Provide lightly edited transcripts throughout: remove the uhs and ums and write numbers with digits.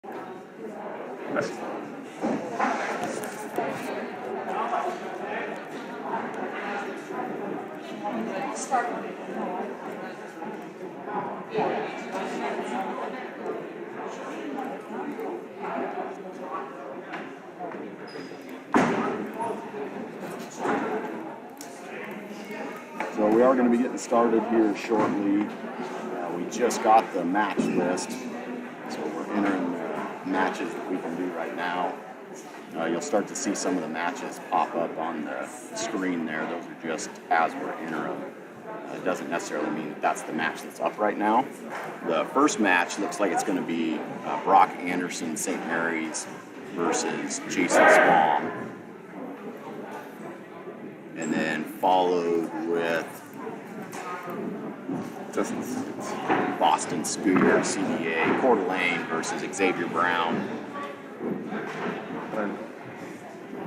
So we are going to be getting started here shortly. We just got the match list, so we're entering the matches that we can do right now. You'll start to see some of the matches pop up on the screen there. Those are just as we're entering. It doesn't necessarily mean that that's the match that's up right now. The first match looks like it's going to be Brock Anderson, St. Mary's versus Jason Spong. And then followed with Boston Scooter, CBA, Coeur d'Alene versus Xavier Brown.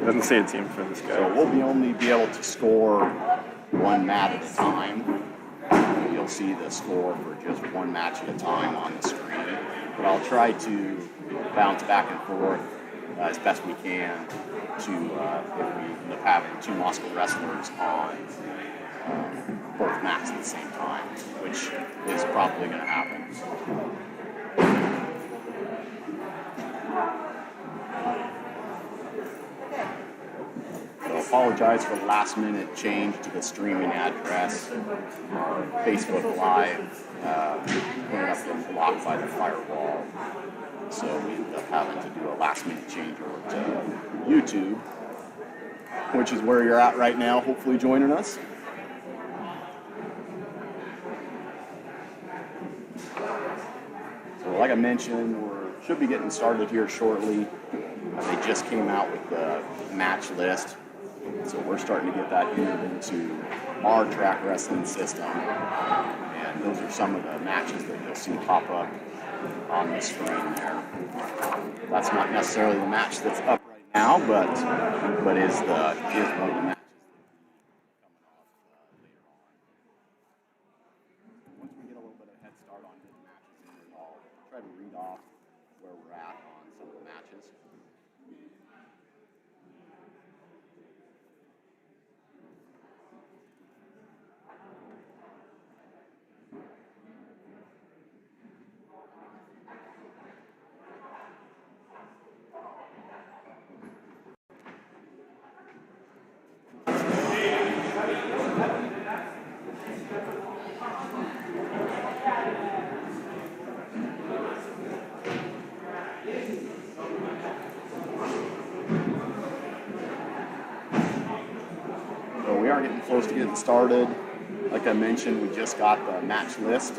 It doesn't say a team for this guy. So we'll only be able to score one match at a time. You'll see the score for just one match at a time on the screen. But I'll try to bounce back and forth as best we can to, if we end up having two Moscow wrestlers on both mats at the same time, which is probably going to happen. So apologize for the last minute change to the streaming address. Our Facebook Live ended up getting blocked by the firewall. So we ended up having to do a last minute change over to YouTube, which is where you're at right now, hopefully joining us. So like I mentioned, we should be getting started here shortly. They just came out with the match list. So we're starting to get that entered into our track wrestling system. And those are some of the matches that you'll see pop up on the screen there. That's not necessarily the match that's up right now, but is one of the matches coming off later on. Once we get a little bit of a head start on getting matches in, I'll try to read off where we're at on some of the matches. We are getting close to getting started. Like I mentioned, we just got the match list.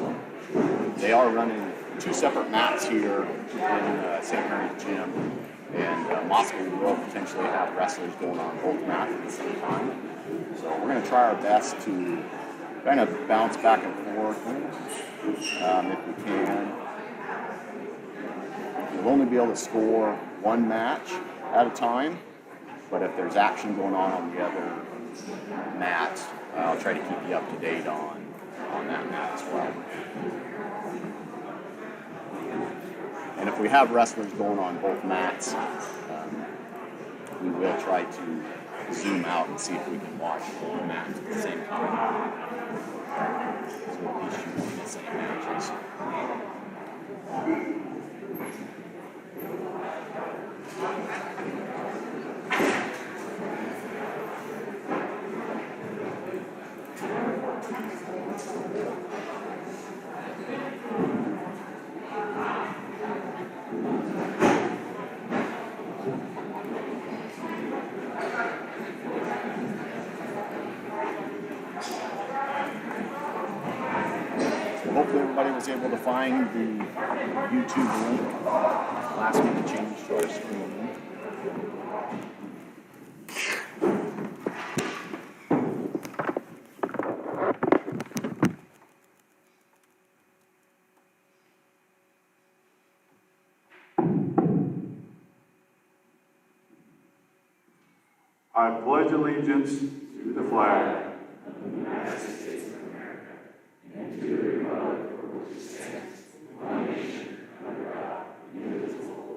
They are running two separate mats here in St. Mary's Gym, and Moscow will potentially have wrestlers going on both mats at the same time. So we're going to try our best to kind of bounce back and forth if we can. We'll only be able to score one match at a time, but if there's action going on the other mat, I'll try to keep you up to date on that mat as well. And if we have wrestlers going on both mats, we will try to zoom out and see if we can watch both mats at the same time. So at least you see the same matches. Hopefully everybody was able to find the YouTube link. Last minute change to our screen. I pledge allegiance to the flag of the United States of America and to the republic for which it stands, one nation, under God, indivisible,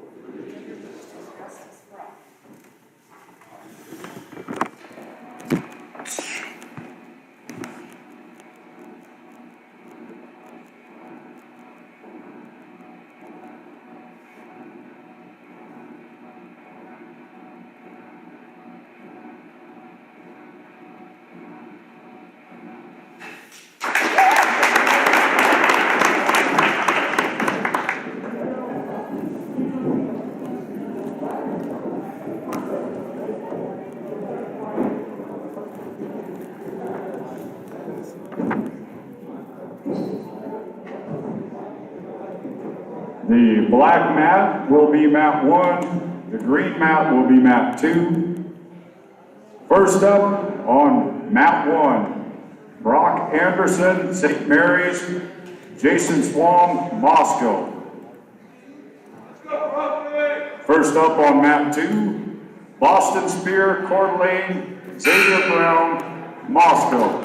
The black mat will be mat 1. The green mat will be mat 2. First up on mat 1, Brock Anderson, St. Mary's, Jason Swam, Moscow. First up on mat 2, Boston Spear, Coeur d'Alene, Xavier Brown, Moscow.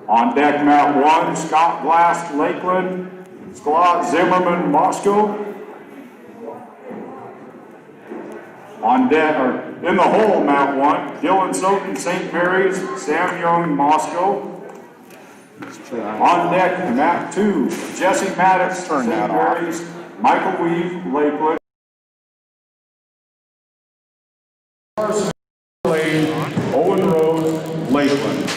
On deck mat 1, Scott Glass, Lakeland, Scott Zimmerman, Moscow. On deck, or in the hole mat 1, Dylan Soton, St. Mary's, Sam Young, Moscow. On deck mat 2, Jesse Maddox, St. Mary's, Michael Weave, Lakeland. Owen Rose, Lakeland.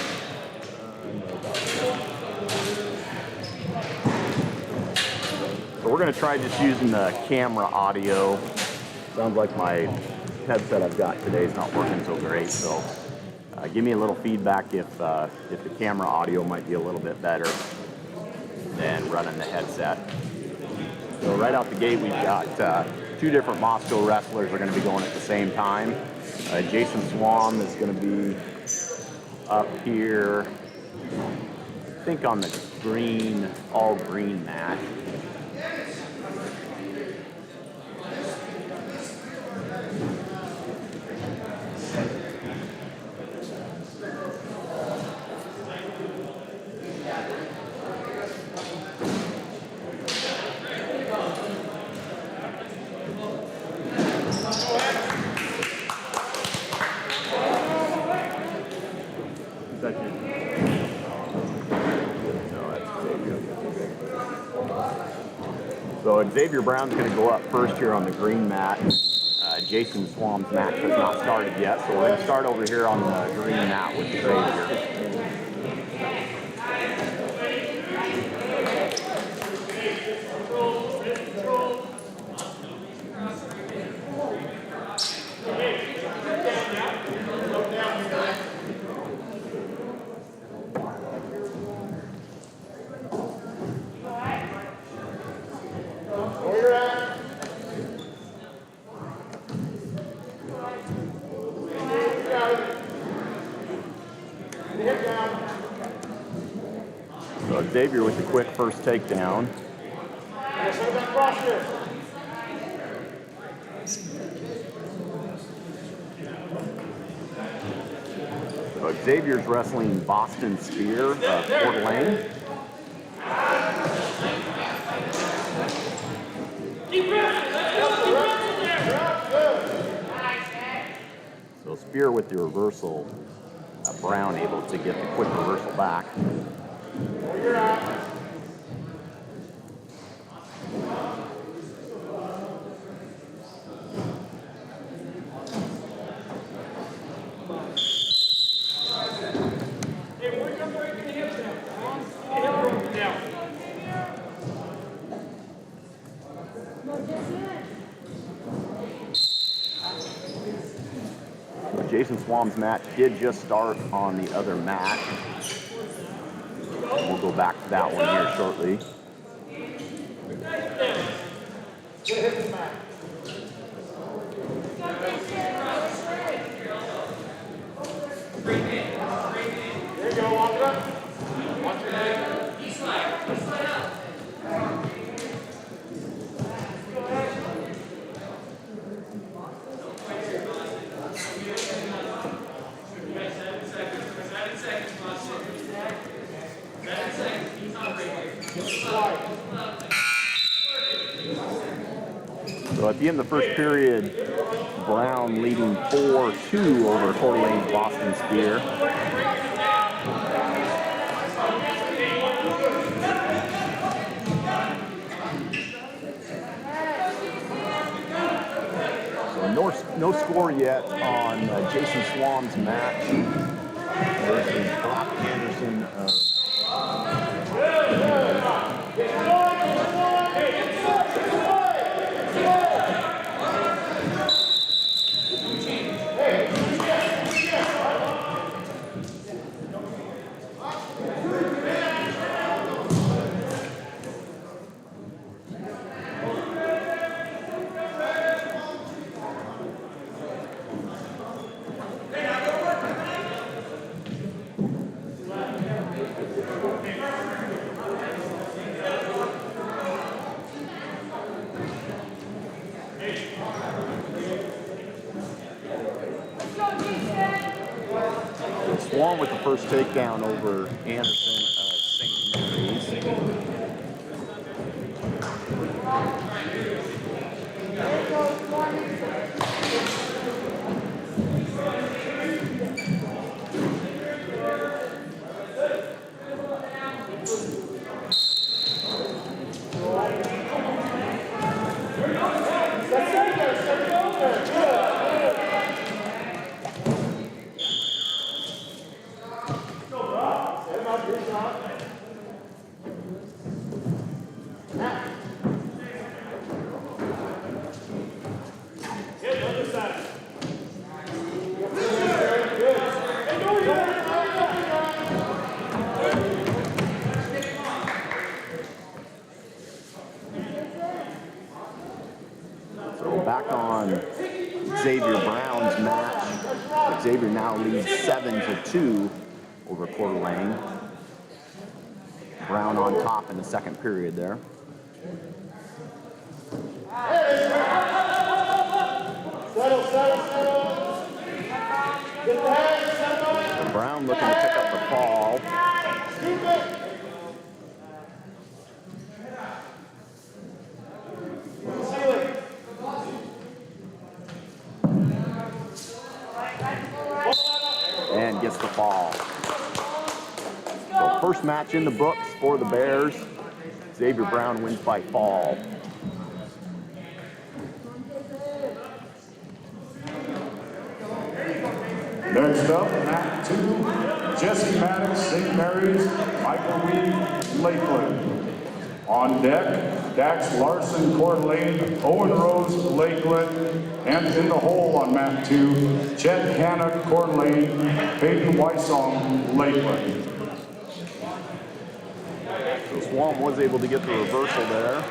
So we're going to try just using the camera audio. Sounds like my headset I've got today is not working so great, so give me a little feedback if the camera audio might be a little bit better than running the headset. So right out the gate, we've got 2 different Moscow wrestlers are going to be going at the same time. Jason Swam is going to be up here, I think on the green, all green mat. So Xavier Brown's going to go up first here on the green mat. Jason Swam's match has not started yet, so we're going to start over here on the green mat with Xavier. So Xavier with the quick first takedown. So Xavier's wrestling Boston Spear of Coeur d'Alene. So Spear with the reversal. Brown able to get the quick reversal back. Jason Swam's match did just start on the other mat. We'll go back to that one here shortly. There you go, walk it up. Watch your head. East slide up. So at the end of the first period, Brown leading 4-2 over Coeur d'Alene's Boston Spear. So no score yet on Jason Swam's match versus Brock Anderson of with the first takedown over Anderson of St. Mary's. Back on Xavier Brown's match. Xavier now leads 7-2 over Coeur d'Alene. Brown on top in the second period there. Brown looking to pick up the fall. And gets the fall. So first match in the books for the Bears. Xavier Brown wins by fall. Next up, Mat 2, Jesse Maddox, St. Mary's, Michael Weed, Lakeland. On deck, Dax Larson, Coeur d'Alene, Owen Rose, Lakeland, and in the hole on Mat 2, Chet Hanna, Coeur d'Alene, Peyton Wysong, Lakeland. So Swam was able to get the reversal there.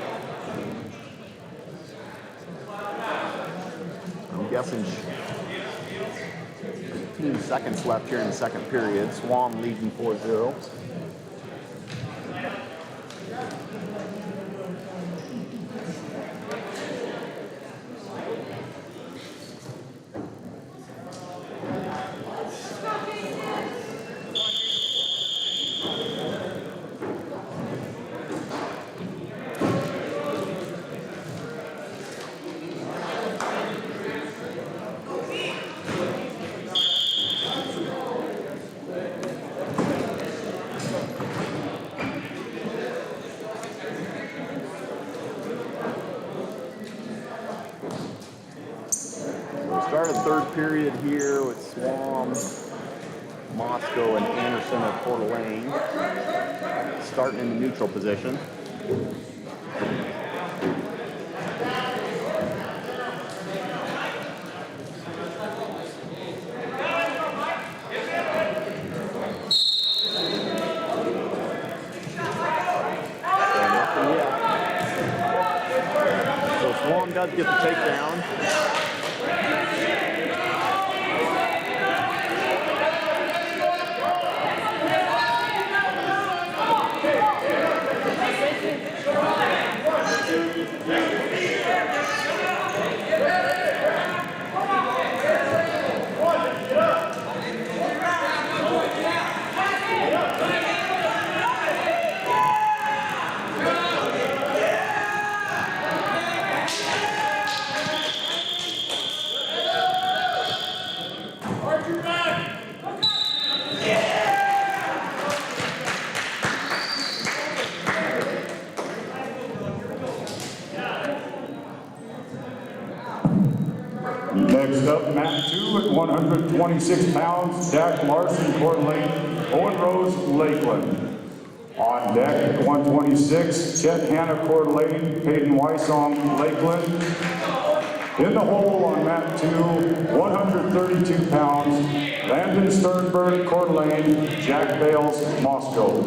I'm guessing 15 seconds left here in the second period. Swam leading 4-0. Started third period here with Swam, Moscow, and Anderson of Coeur d'Alene. Starting in the neutral position. So Swam does get the takedown. Next up, Mat 2 at 126 pounds, Dak Larson, Coeur d'Alene, Owen Rose, Lakeland. On deck at 126, Chet Hanna, Coeur d'Alene, Peyton Wysong, Lakeland. In the hole on Mat 2, 132 pounds, Landon Sternberg, Coeur d'Alene, Jack Bales, Moscow.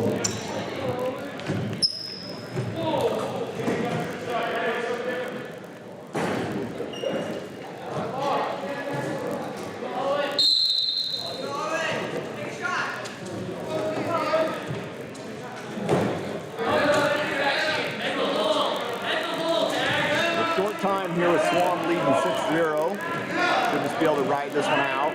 Time here with Swam leading 6-0. Should just be able to ride this one out.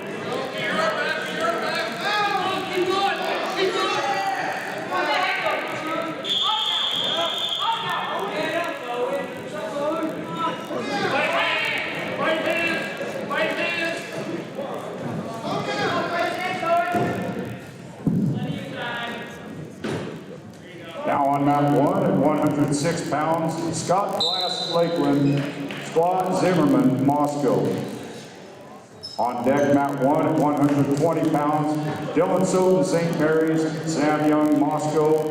Now on mat 1 at 106 pounds, Scott Glass Lakeland, Squad Zimmerman, Moscow. On deck, mat 1 at 120 pounds, Dylan Soden, St. Mary's, Sam Young, Moscow.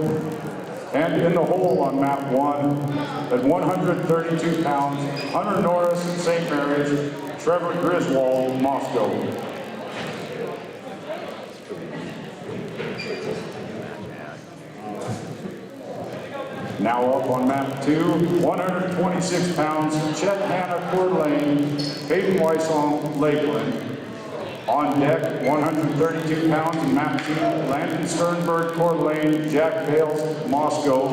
And in the hole on mat 1 at 132 pounds, Hunter Norris, St. Mary's, Trevor Griswold, Moscow. Now up on mat 2, 126 pounds, Chet Hanna, Coeur d'Alene, Hayden Weissong, Lakeland. On deck, 132 pounds, in mat 2, Landon Sternberg, Coeur d'Alene, Jack Bales, Moscow.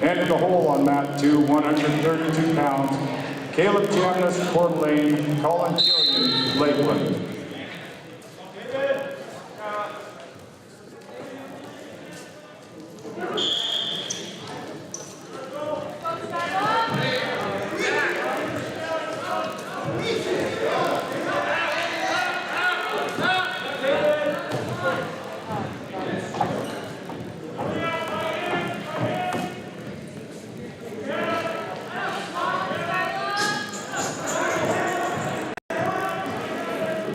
And in the hole on mat 2, 132 pounds, Caleb Chamness, Coeur d'Alene, Colin Killian, Lakeland.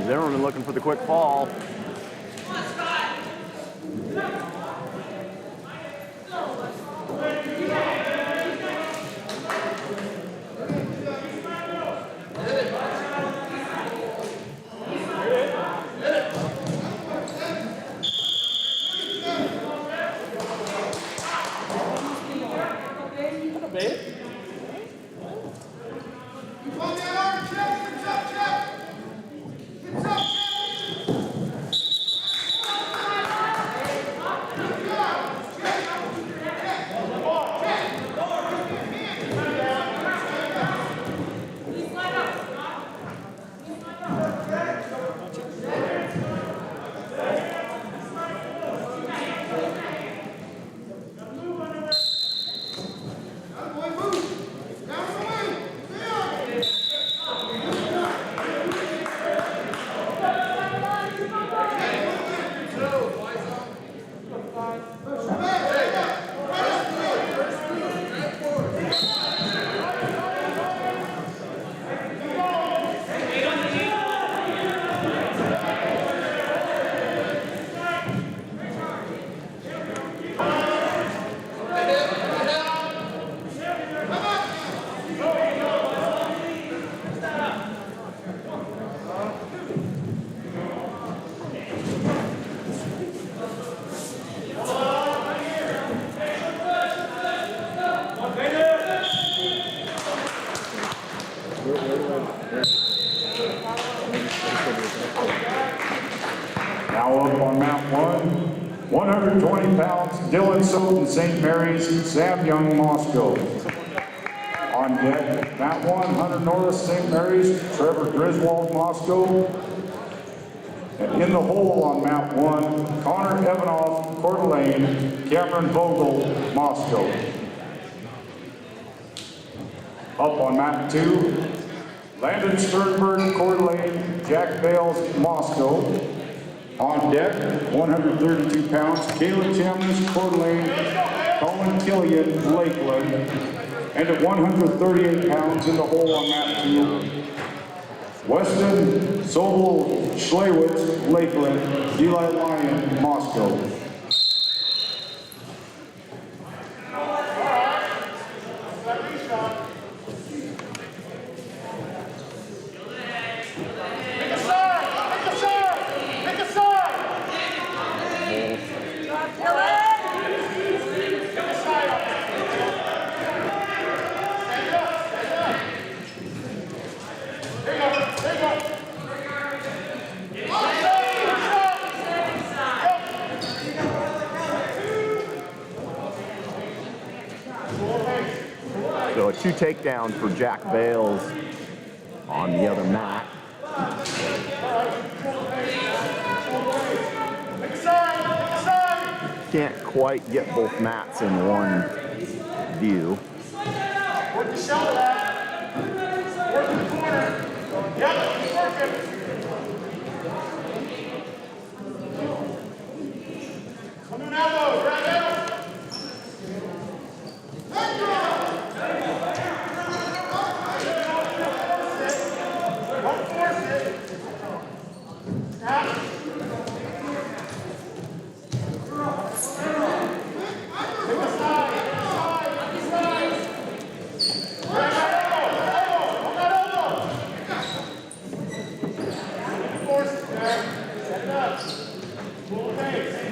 Zimmerman looking for the quick fall. Now up on mat 1, 120 pounds, Dylan Soden, St. Mary's, Sam Young, Moscow. On deck, mat 1, Hunter Norris, St. Mary's, Trevor Griswold, Moscow. And in the hole on mat 1, Connor Evanoff, Coeur d'Alene, Cameron Vogel, Moscow. Up on mat 2, Landon Sternberg, Coeur d'Alene, Jack Bales, Moscow. On deck, 132 pounds, Caleb Chamness, Coeur d'Alene, Colin Killian, Lakeland. And at 138 pounds in the hole on mat 2, Weston Sobel Schlewitz, Lakeland, Eli Lyon, Moscow. So a 2 takedown for Jack Bales on the other mat. Can't quite get both mats in one view. Work the shoulder out. Work in the corner. Yep, keep working. Come on, elbows, right elbows.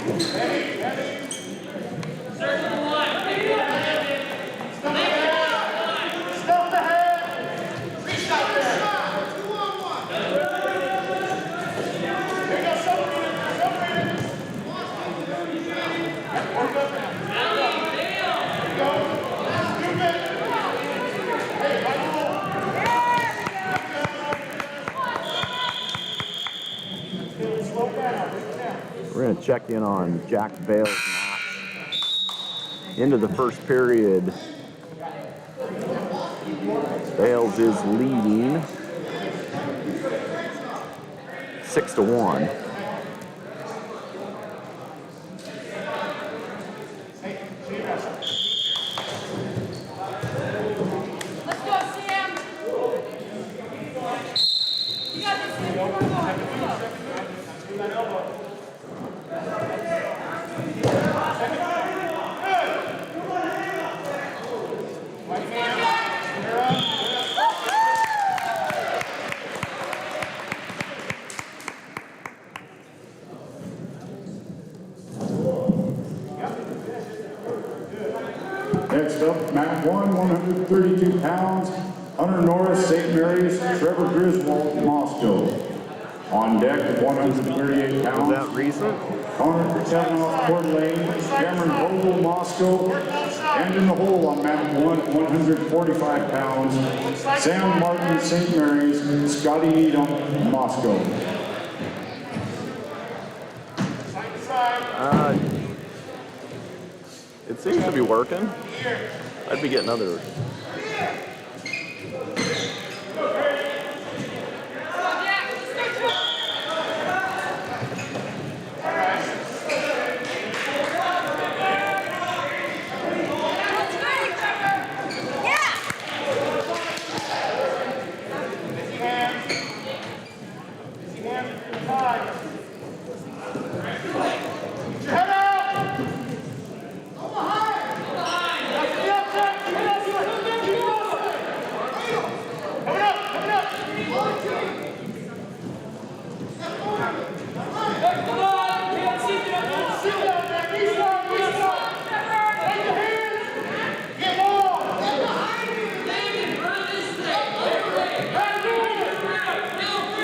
Stop the head. Reach out there. There you go, celebrate it. Work up now. There you go. Stupid. Hey, Michael. Slow down. Bring it down. We're going to check in on Jack Bale's match. Into the first period, Bales is leading 6-1. Let's go, Sam. You got this, Sam. Come on. Next up, Mat 1, 132 pounds, Hunter Norris, St. Mary's, Trevor Griswold, Moscow. On deck, 138 pounds. Is that recent? Connor Kavanaugh, Coeur d'Alene, Cameron Vogel, Moscow. And in the hole on Mat 1, 145 pounds, Sam Martin, St. Mary's, Scotty Needham, Moscow. It seems to be working. I'd be getting other.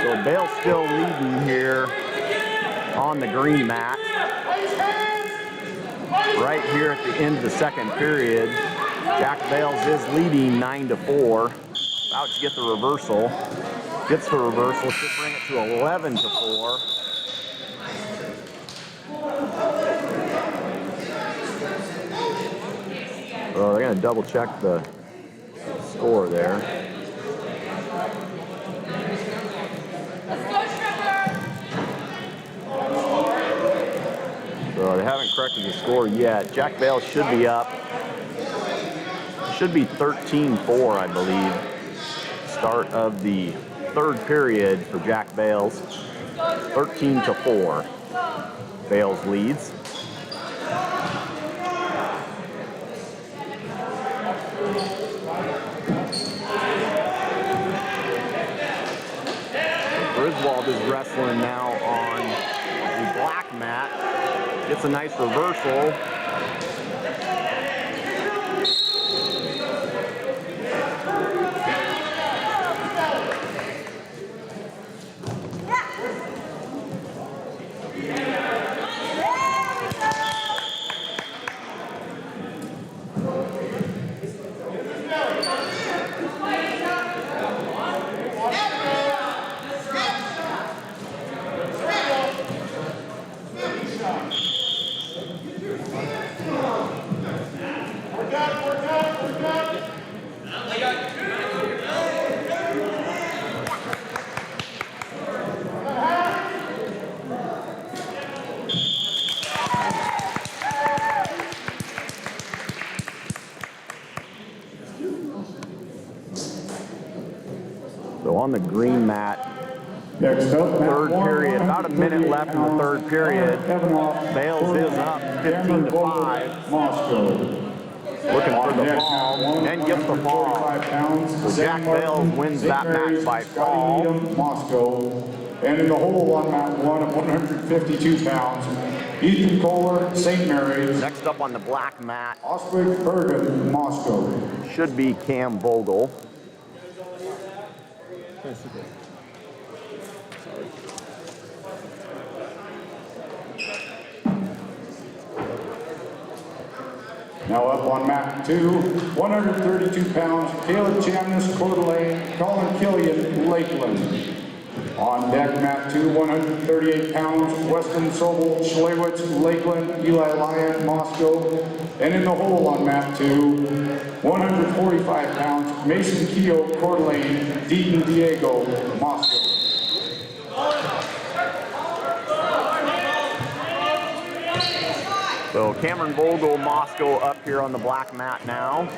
So Bale's still leading here on the green mat. Right here at the end of the second period, Jack Bales is leading 9-4. About to get the reversal. Gets the reversal, should bring it to 11-4. So they're going to double check the score there. So they haven't corrected the score yet. Jack Bales should be up. Should be 13-4, I believe. Start of the third period for Jack Bales. 13-4. Bales leads. Griswold is wrestling now on the black mat. Gets a nice reversal. So on the green mat, Next up, third period, about a minute left in the third period. Bales is up 15-5. Moscow. Looking for the fall and gets the fall. So Jack Bales wins that match by fall. Moscow. And in the hole on Mat 1 at 152 pounds, Ethan Kohler, St. Mary's. Next up on the black mat Oswald Bergen, Moscow. should be Cam Vogel. Now up on mat 2, 132 pounds, Caleb Chamness, Coeur d'Alene, Colin Killian, Lakeland. On deck, mat 2, 138 pounds, Weston Sobel, Schlewitz, Lakeland, Eli Lyon, Moscow. And in the hole on mat 2, 145 pounds, Mason Keogh, Coeur d'Alene, Deaton Diego, Moscow. So Cameron Vogel, Moscow up here on the black mat now.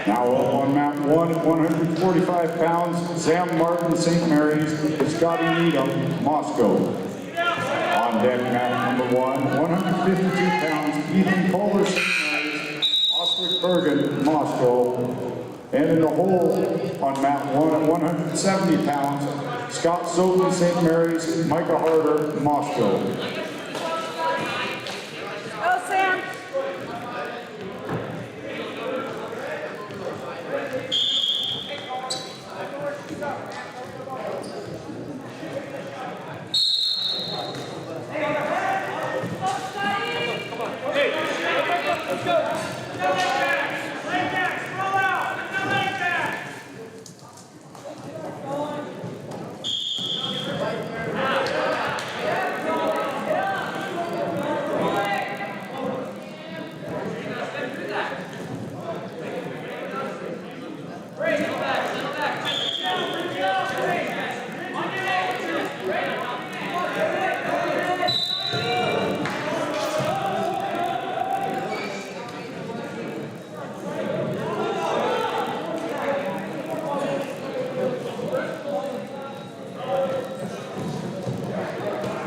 Now up on mat 1 at 145 pounds, Sam Martin, St. Mary's, Scotty Needham, Moscow. On deck, mat number 1, 152 pounds, Ethan Kohler, St. Mary's, Oswald Bergen, Moscow. And in the hole on mat 1 at 170 pounds, Scott Soden, St. Mary's, Micah Harder, Moscow. Go, Sam.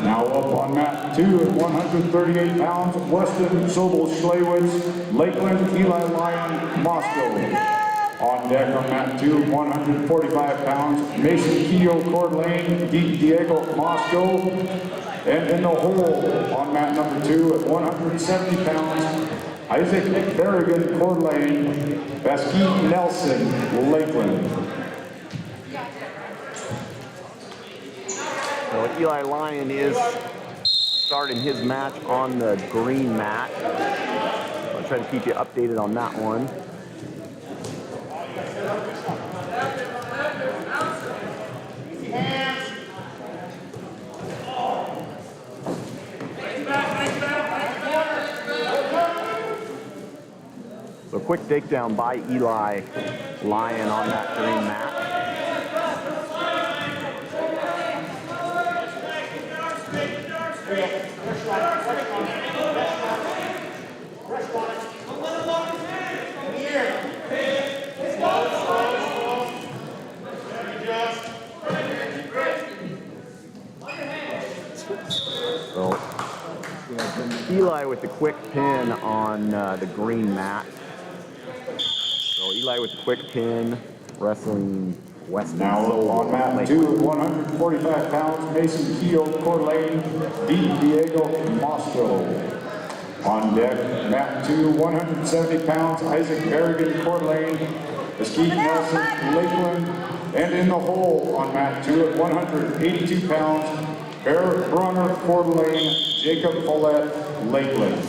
Now up on mat 2 at 138 pounds, Weston Sobel Schlewitz, Lakeland, Eli Lyon, Moscow. On deck on mat 2 at 145 pounds, Mason Keogh, Coeur d'Alene, Diego, Moscow. And in the hole on mat number 2 at 170 pounds, Isaac Berrigan, Coeur d'Alene, Vasquez Nelson, Lakeland. So Eli Lyon is starting his match on the green mat. I'll try to keep you updated on that one. So quick takedown by Eli Lyon on that green mat. Here. Eli with the quick pin on the green mat. So Eli with the quick pin, wrestling Western. Now on mat 2 at 145 pounds, Mason Keel, Coeur d'Alene, Diego Mosco. On deck, mat 2, 170 pounds, Isaac Berrigan, Coeur d'Alene, Mesquite Nelson, Lakeland, and in the hole on mat 2 at 182 pounds, Barrett Brunner, Coeur d'Alene, Jacob Follett, Lakeland.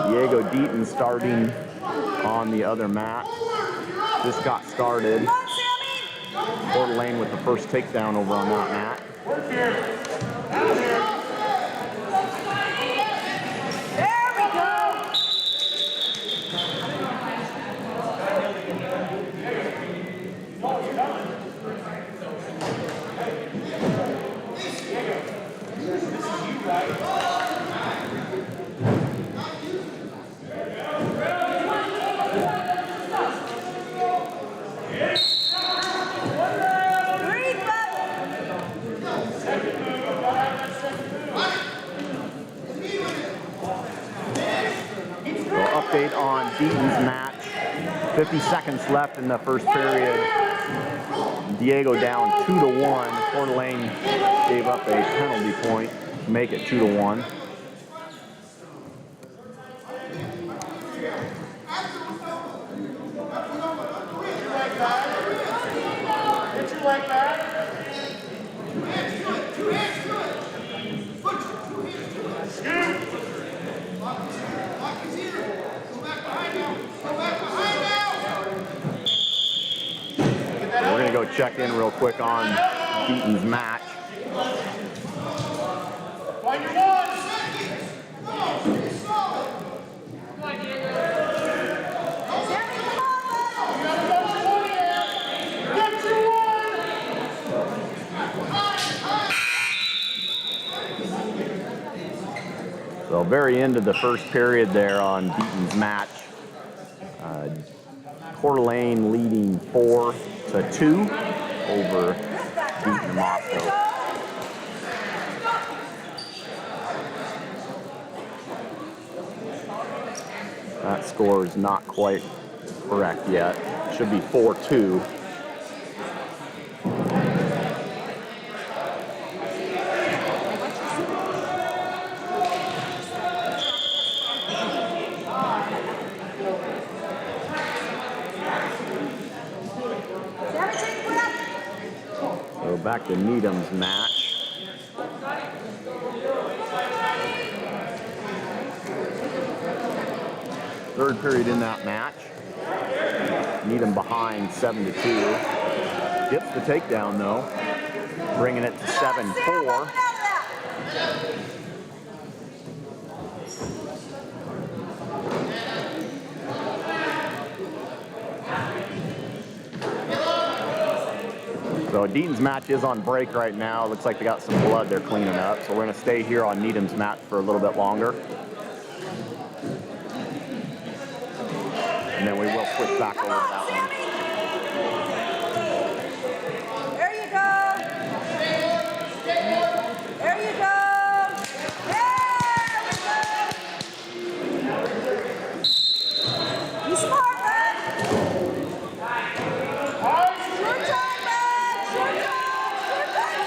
Diego Deaton starting on the other mat. Just got started. Coeur d'Alene with the first takedown over on that mat. There we go. Update on Deaton's match. 50 seconds left in the first period. Diego down 2-1. Coeur d'Alene gave up a penalty point to make it 2-1. Get your leg back. We're going to go check in real quick on Deaton's match. On your one. Get your one. So very end of the first period there on Deaton's match. Coeur d'Alene leading 4-2 over Deaton and Moscow. That score is not quite correct yet. Should be 4-2. So back to Needham's match. Third period in that match. Needham behind 7-2. Gets the takedown though, bringing it to 7-4. So Deaton's match is on break right now. Looks like they got some blood they're cleaning up. So we're going to stay here on Needham's match for a little bit longer. And then we will switch back over to that one. There you go. There you go. There we go. You smart, man. Short time, man. Short time,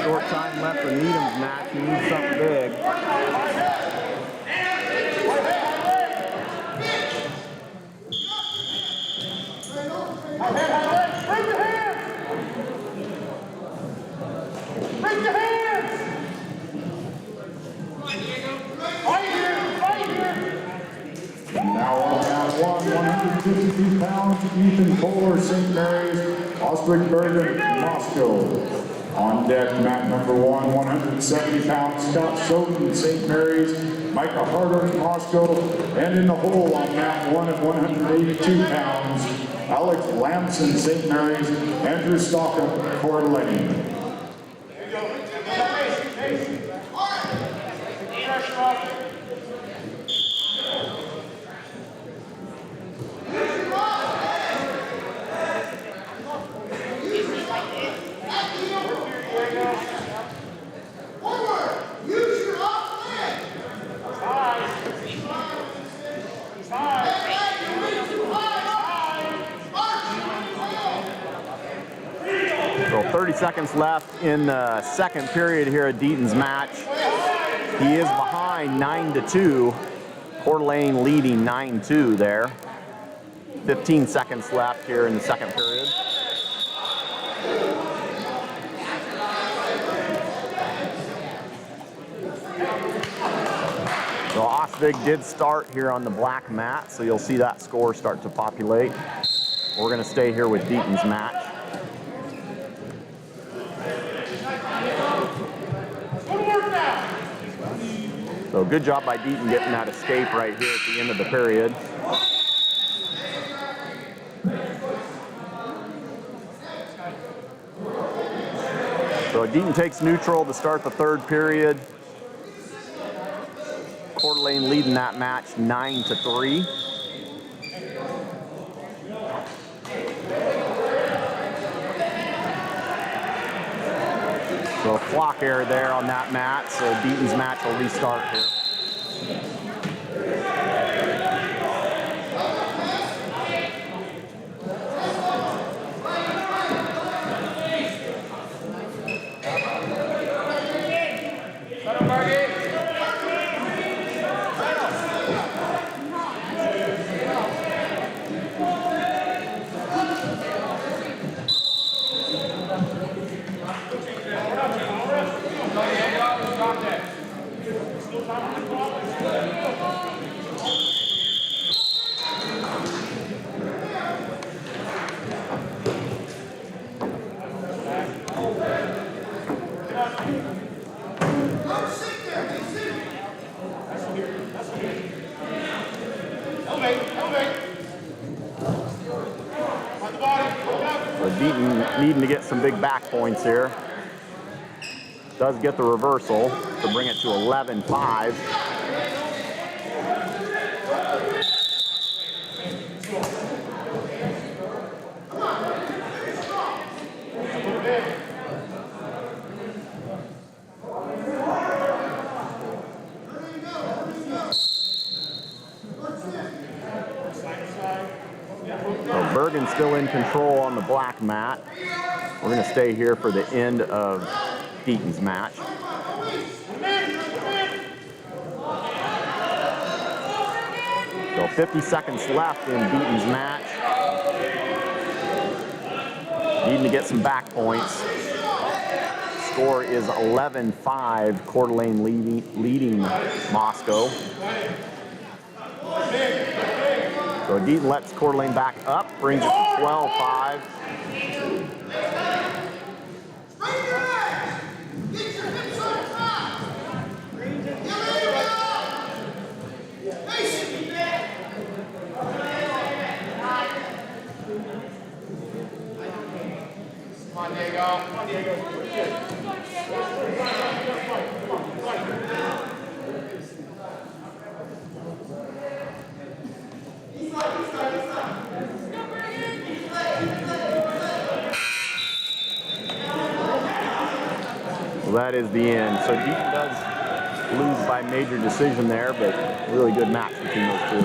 Short time left for Needham's match. He needs something big. Raise your hands. Fight here. Fight here. Now on mat 1, 152 pounds, Ethan Kohler, St. Mary's, Oswald Bergen, Moscow. On deck, mat number 1, 170 pounds, Scott Soden, St. Mary's, Micah Harder, Moscow. And in the hole on mat 1 at 182 pounds, Alex Lamson, St. Mary's, Andrew Stockham, Coeur d'Alene. There you go. Pace. Pressure off. So 30 seconds left in the second period here at Deaton's match. He is behind 9-2. Coeur d'Alene leading 9-2 there. 15 seconds left here in the second period. So Osvig did start here on the black mat, so you'll see that score start to populate. We're going to stay here with Deaton's match. So good job by Deaton getting that escape right here at the end of the period. So Deaton takes neutral to start the third period. Coeur d'Alene leading that match 9-3. So a clock error there on that mat, so Deaton's match will restart here. So Deaton needing to get some big back points here. Does get the reversal to bring it to 11-5. So Bergen's still in control on the black mat. We're going to stay here for the end of Deaton's match. So 50 seconds left in Deaton's match. Needing to get some back points. Score is 11-5, Coeur d'Alene leading Moscow. So Deaton lets Coeur d'Alene back up, brings it to 12-5. Come on, Diego. Come on, Diego. So that is the end. So Deaton does lose by major decision there, but really good match between those two.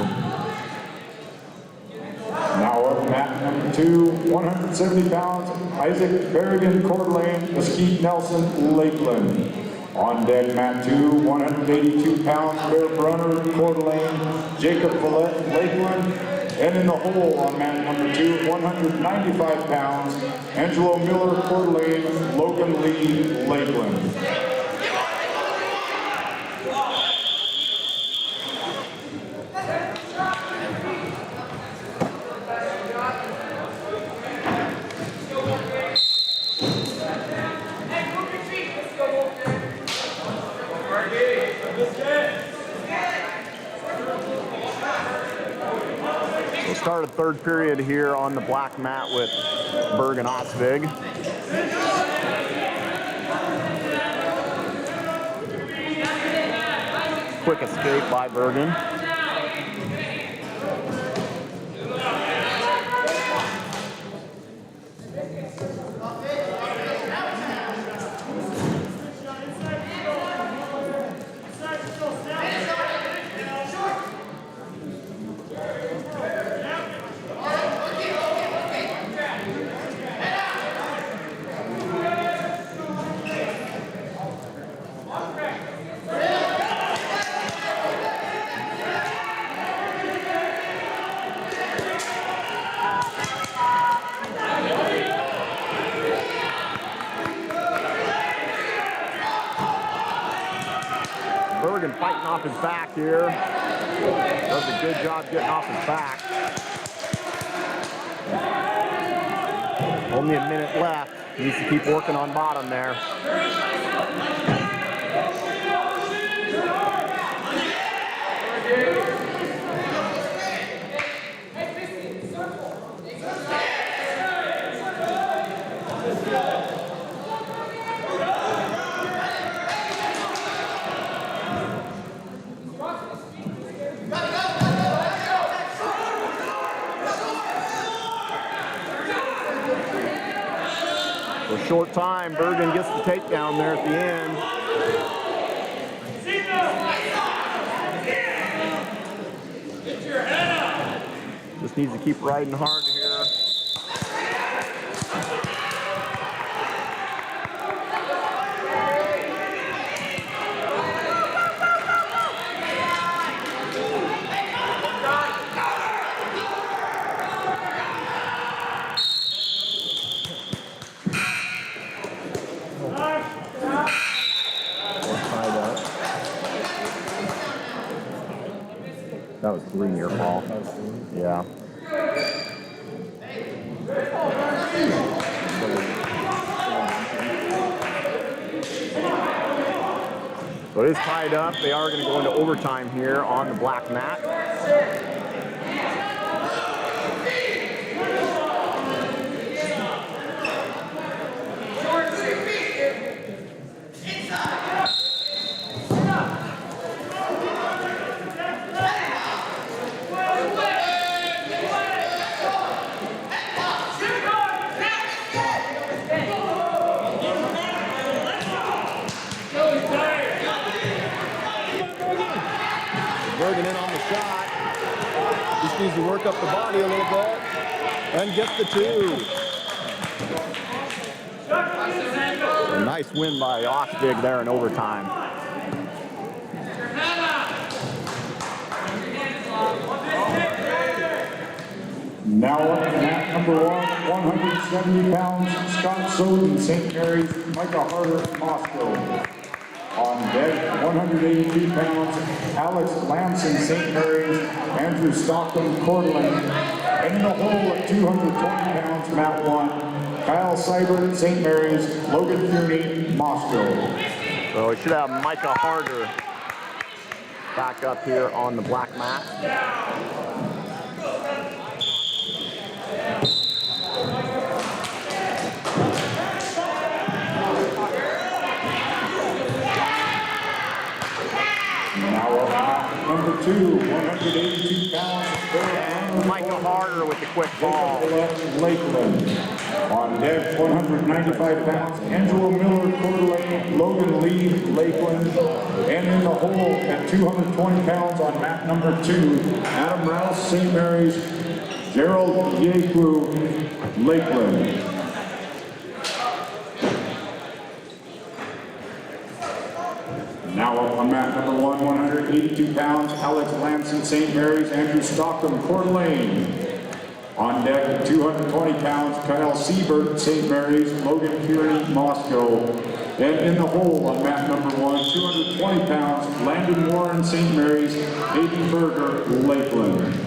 Now up mat number 2, 170 pounds, Isaac Berrigan, Coeur d'Alene, Mesquite Nelson, Lakeland. On deck mat 2, 182 pounds, Bear Brunner, Coeur d'Alene, Jacob Follett, Lakeland. And in the hole on mat number 2, 195 pounds, Angelo Miller, Coeur d'Alene, Logan Logan Lee, Lakeland. So started third period here on the black mat with Berg and Osvig. Quick escape by Bergen. Bergen fighting off his back here. Does a good job getting off his back. Only a minute left. Needs to keep working on bottom there. For a short time, Bergen gets the takedown there at the end. Just needs to keep riding hard here. That was 3 near fall. Yeah. So it is tied up. They are going to go into overtime here on the black mat. Bergen in on the shot. Just needs to work up the body a little bit and gets the 2. A nice win by Osvig there in overtime. Now up to mat number 1, 170 pounds, Scott Soden, St. Mary's, Micah Harder, Moscow. On deck, 182 pounds, Alex Lamson, St. Mary's, Andrew Stockton, Coeur d'Alene. And in the hole at 220 pounds, mat 1, Kyle Seibert, St. Mary's, Logan Tierney, Moscow. So we should have Micah Harder back up here on the black mat. Now up mat number 2, 182 pounds, Micah Harder with the quick ball. Lakeland. On deck, 195 pounds, Angela Miller, Coeur d'Alene, Logan Lee, Lakeland. And in the hole at 220 pounds on mat number 2, Adam Rouse, St. Mary's, Gerald Yeku, Lakeland. Now up on mat number 1, 182 pounds, Alex Lamson, St. Mary's, Andrew Stockton, Coeur d'Alene. On deck at 220 pounds, Kyle Siebert, St. Mary's, Logan Kearney, Moscow. And in the hole on mat number 1, 220 pounds, Landon Warren, St. Mary's, Hayden Berger, Lakeland.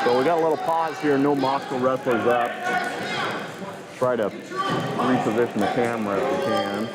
So we got a little pause here, no Moscow wrestlers up. Try to reposition the camera if we can.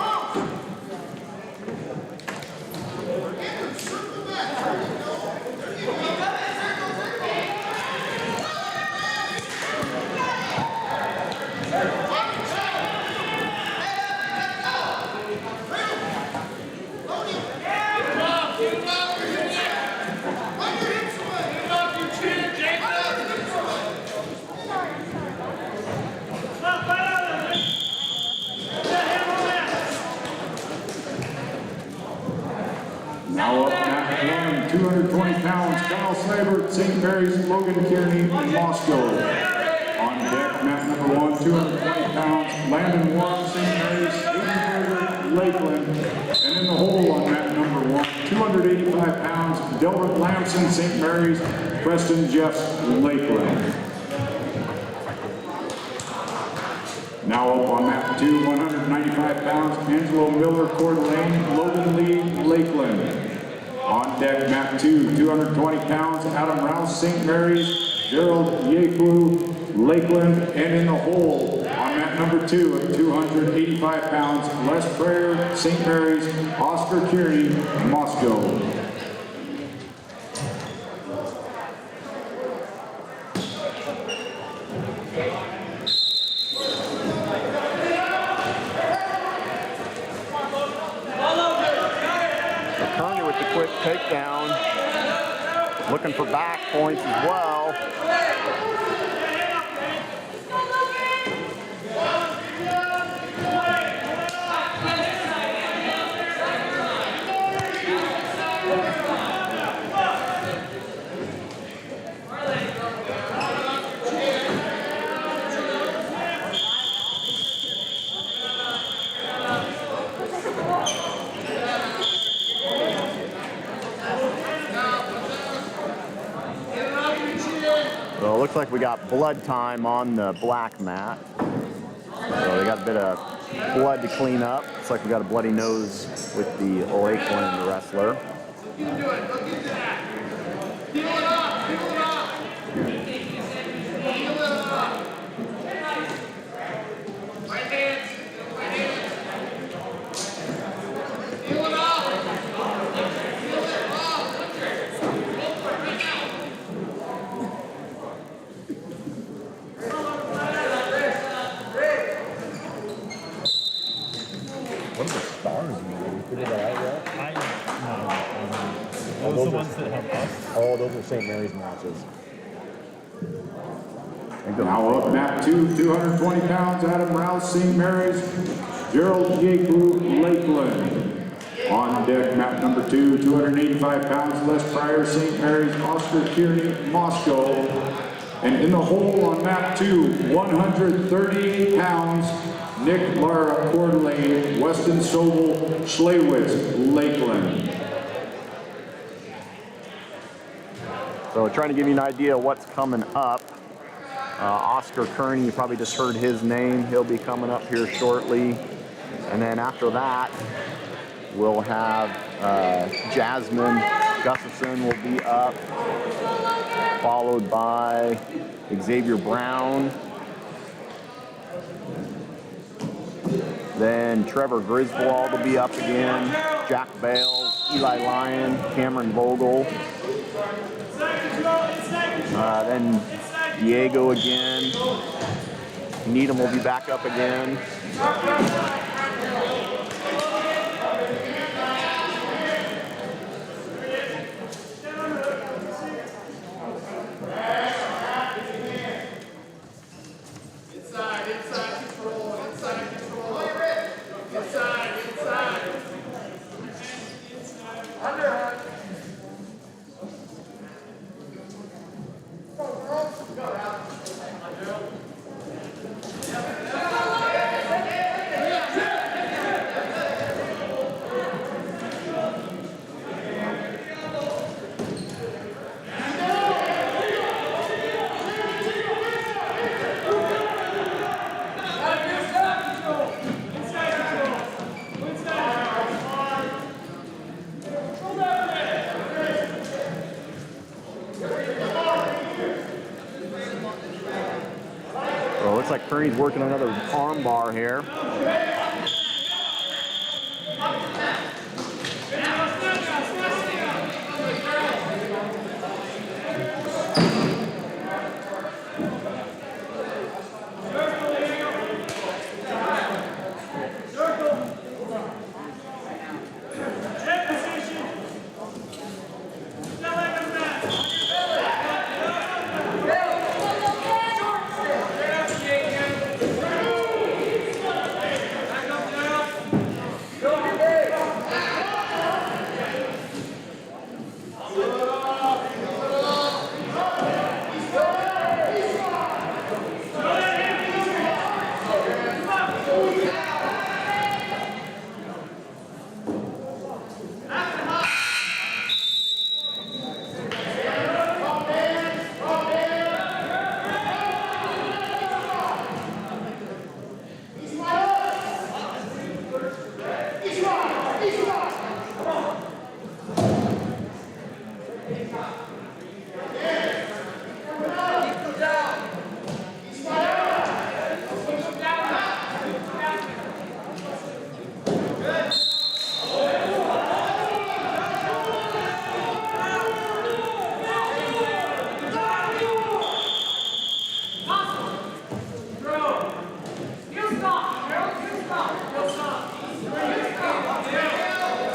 Now up mat 1, 220 pounds, Kyle Snyder, St. Mary's, Logan Kearney, Moscow. On deck, mat number 1, 220 pounds, Landon Warren, St. Mary's, Hayden Lakeland. And in the hole on mat number 1, 285 pounds, Delbert Lamson, St. Mary's, Preston Jeffs, Lakeland. Now up on mat 2, 195 pounds, Angelo Miller, Coeur d'Alene, Logan Lee, Lakeland. On deck, mat 2, 220 pounds, Adam Rouse, St. Mary's, Gerald Yeku, Lakeland. And in the hole on mat number 2 at 285 pounds, Les Prayer, St. Mary's, Oscar Kearney, Moscow. Quick takedown, looking for back points as well. So it looks like we got blood time on the black mat. So they got a bit of blood to clean up. Looks like we got a bloody nose with the Lakeland wrestler. You can do it. Look into that. Peel it up. Peel it up. Peel it up. Right hands. Right hands. Peel it up. Peel it up. Right now. What are the stars mean? Put it out Those are the ones that have us. Oh, those are St. Mary's matches. Now up mat 2, 220 pounds, Adam Rouse, St. Mary's, Gerald Yeku, Lakeland. On deck, mat number 2, 285 pounds, Les Pryor, St. Mary's, Oscar Kearney, Moscow. And in the hole on mat 2, 138 pounds, Nick Lara, Coeur d'Alene, Weston Sobel, Schlewitz, Lakeland. So trying to give you an idea of what's coming up. Oscar Kearney, you probably just heard his name. He'll be coming up here shortly. And then after that, we'll have Jasmine Gustafson will be up, followed by Xavier Brown. Then Trevor Griswold will be up again, Jack Bales, Eli Lyon, Cameron Vogel. Then Diego again, Needham will be back up again. So it looks like Kearney's working another arm bar here.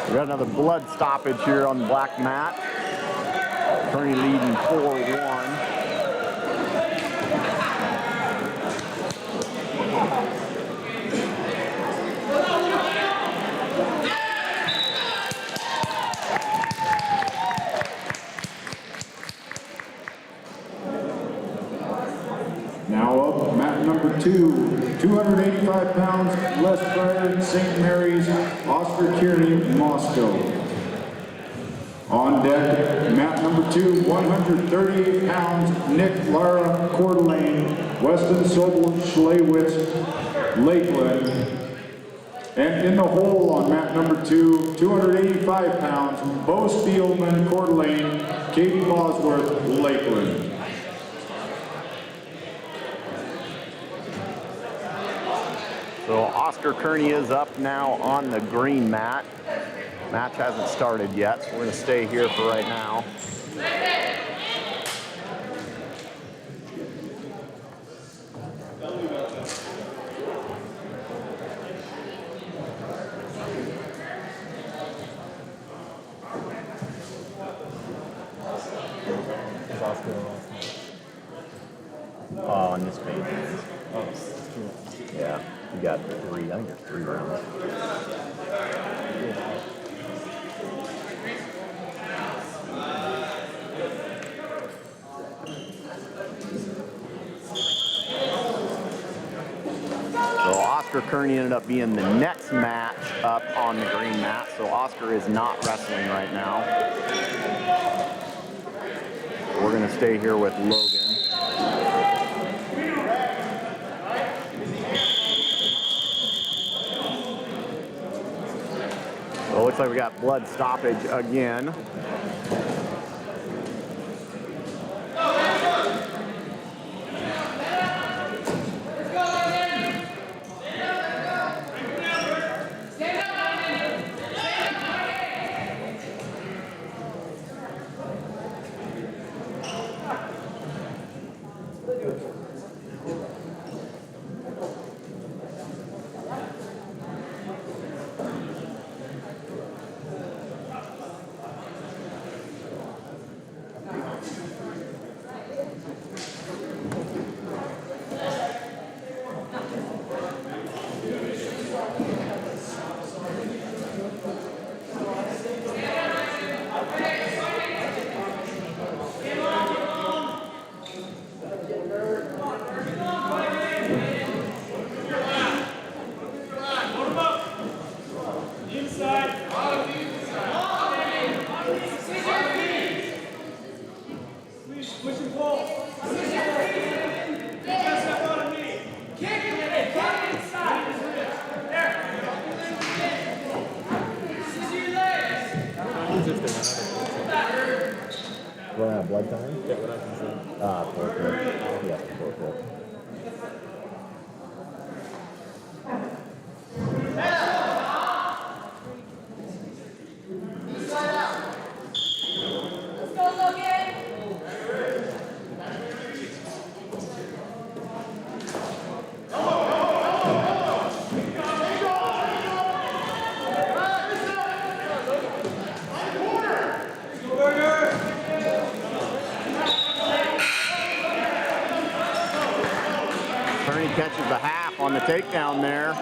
We got another blood stoppage here on the black mat. Kearney leading 4-1. Now up, mat number 2, 285 pounds, Les Pryor, St. Mary's, Oscar Kearney, Moscow. On deck, mat number 2, 138 pounds, Nick Lara, Coeur d'Alene, Weston Sobel, Schlewitz, Lakeland. And in the hole on mat number 2, 285 pounds, Bo Spielman, Coeur d'Alene, Katie Bosworth, Lakeland. So Oscar Kearney is up now on the green mat. Match hasn't started yet, so we're going to stay here for right now. On this page. Yeah, we got 3. I think there's 3 rounds. So Oscar Kearney ended up being the next match up on the green mat. So Oscar is not wrestling right now. We're going to stay here with Logan. So it looks like we got blood stoppage again. Run out of blood time? Yeah, what happens then? Forfeit. Yes, forfeit. Let's go, Logan. Kearney catches the half on the takedown there.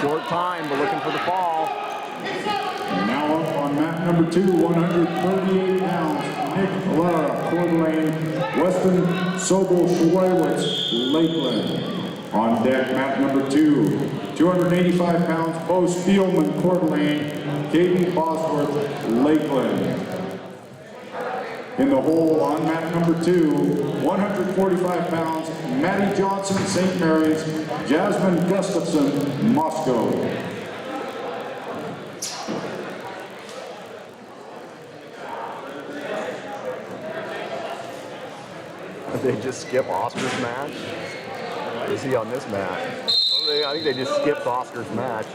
Short time, but looking for the fall. Now up on mat number 2, 138 pounds, Nick Lara, Coeur d'Alene, Weston Sobel Schweiwitz, Lakeland. On deck, mat number 2, 285 pounds, Bo Spielman, Coeur d'Alene, Caden Bosworth, Lakeland. In the hole on mat number 2, 145 pounds, Maddie Johnson, St. Mary's, Jasmine Gustafson, Moscow. Did they just skip Oscar's match? Is he on this match? I think they just skipped Oscar's match.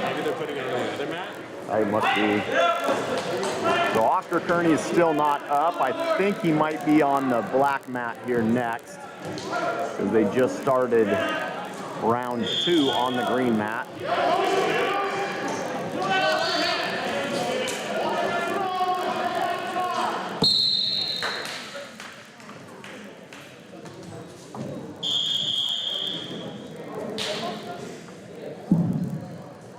Maybe they're putting it on the other mat? I must be. So Oscar Kearney is still not up. I think he might be on the black mat here next, because they just started round 2 on the green mat.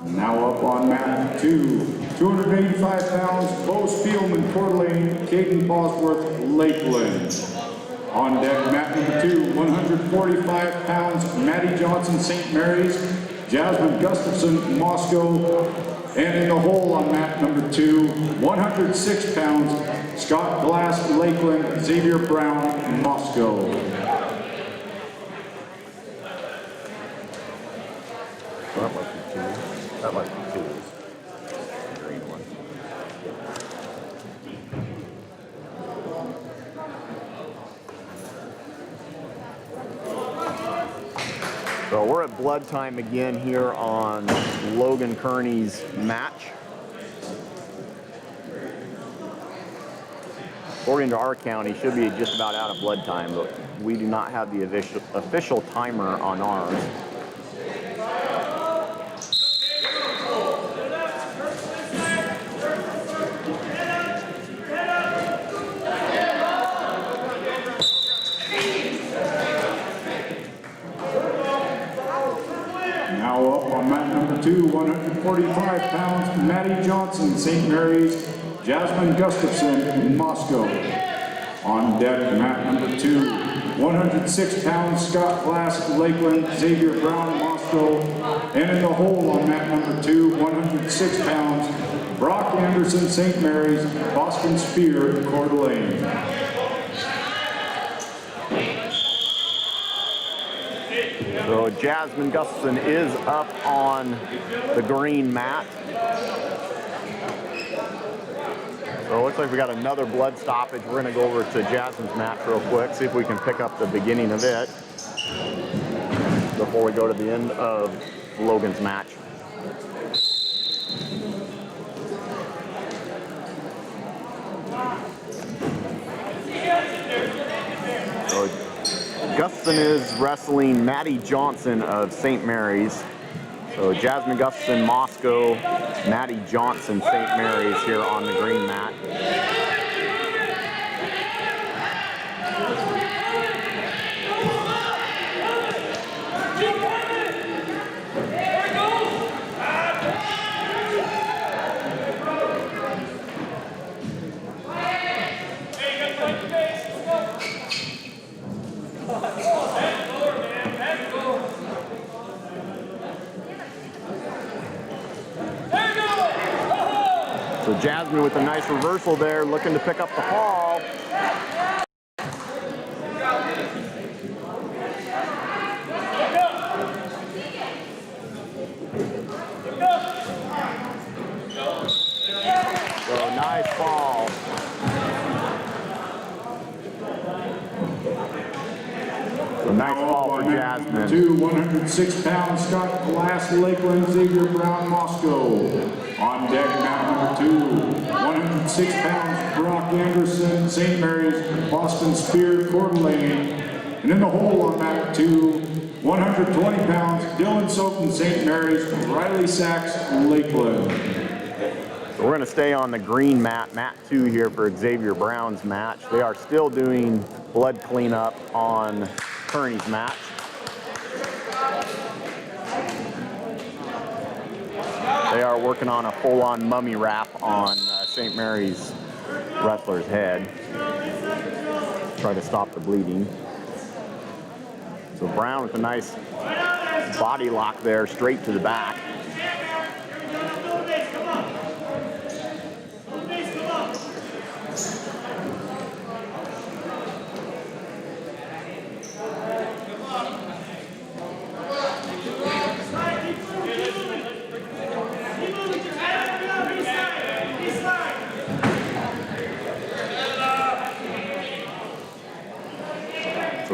Now up on mat 2, 285 pounds, Bo Spielman, Coeur d'Alene, Caden Bosworth, Lakeland. On deck, mat number 2, 145 pounds, Maddie Johnson, St. Mary's, Jasmine Gustafson, Moscow. And in the hole on mat number 2, 106 pounds, Scott Glass, Lakeland, Xavier Brown, Moscow. That must be 2. That must be 2. The green one. So we're at blood time again here on Logan Kearney's match. According to our count, he should be just about out of blood time, but we do not have the official timer on ours. Now up on mat number 2, 145 pounds, Maddie Johnson, St. Mary's, Jasmine Gustafson, Moscow. On deck, mat number 2, 106 pounds, Scott Glass, Lakeland, Xavier Brown, Moscow. And in the hole on mat number 2, 106 pounds, Brock Anderson, St. Mary's, Boston Spear, Coeur d'Alene. So Jasmine Gustafson is up on the green mat. So it looks like we got another blood stoppage. We're gonna go over to Jasmine's mat real quick, see if we can pick up the beginning of it before we go to the end of Logan's match. So Gustafson is wrestling Maddie Johnson of St. Mary's. So Jasmine Gustafson, Moscow, Maddie Johnson, St. Mary's here on the green mat. So Jasmine with a nice reversal there, looking to pick up the fall. Number Jasmine. 2, 106 pounds, Scott Glass, Lakeland, Xavier Brown, Moscow. On deck, mat number 2, 106 pounds, Brock Anderson, St. Mary's, Boston Spear, Coeur d'Alene. And in the hole on mat 2, 120 pounds, Dylan Soton, St. Mary's, Riley Sachs, Lakeland. So we're going to stay on the green mat, mat 2 here for Xavier Brown's match. They are still doing blood cleanup on Kearney's match. They are working on a full-on mummy wrap on St. Mary's wrestler's head. Try to stop the bleeding. So Brown with a nice body lock there, straight to the back.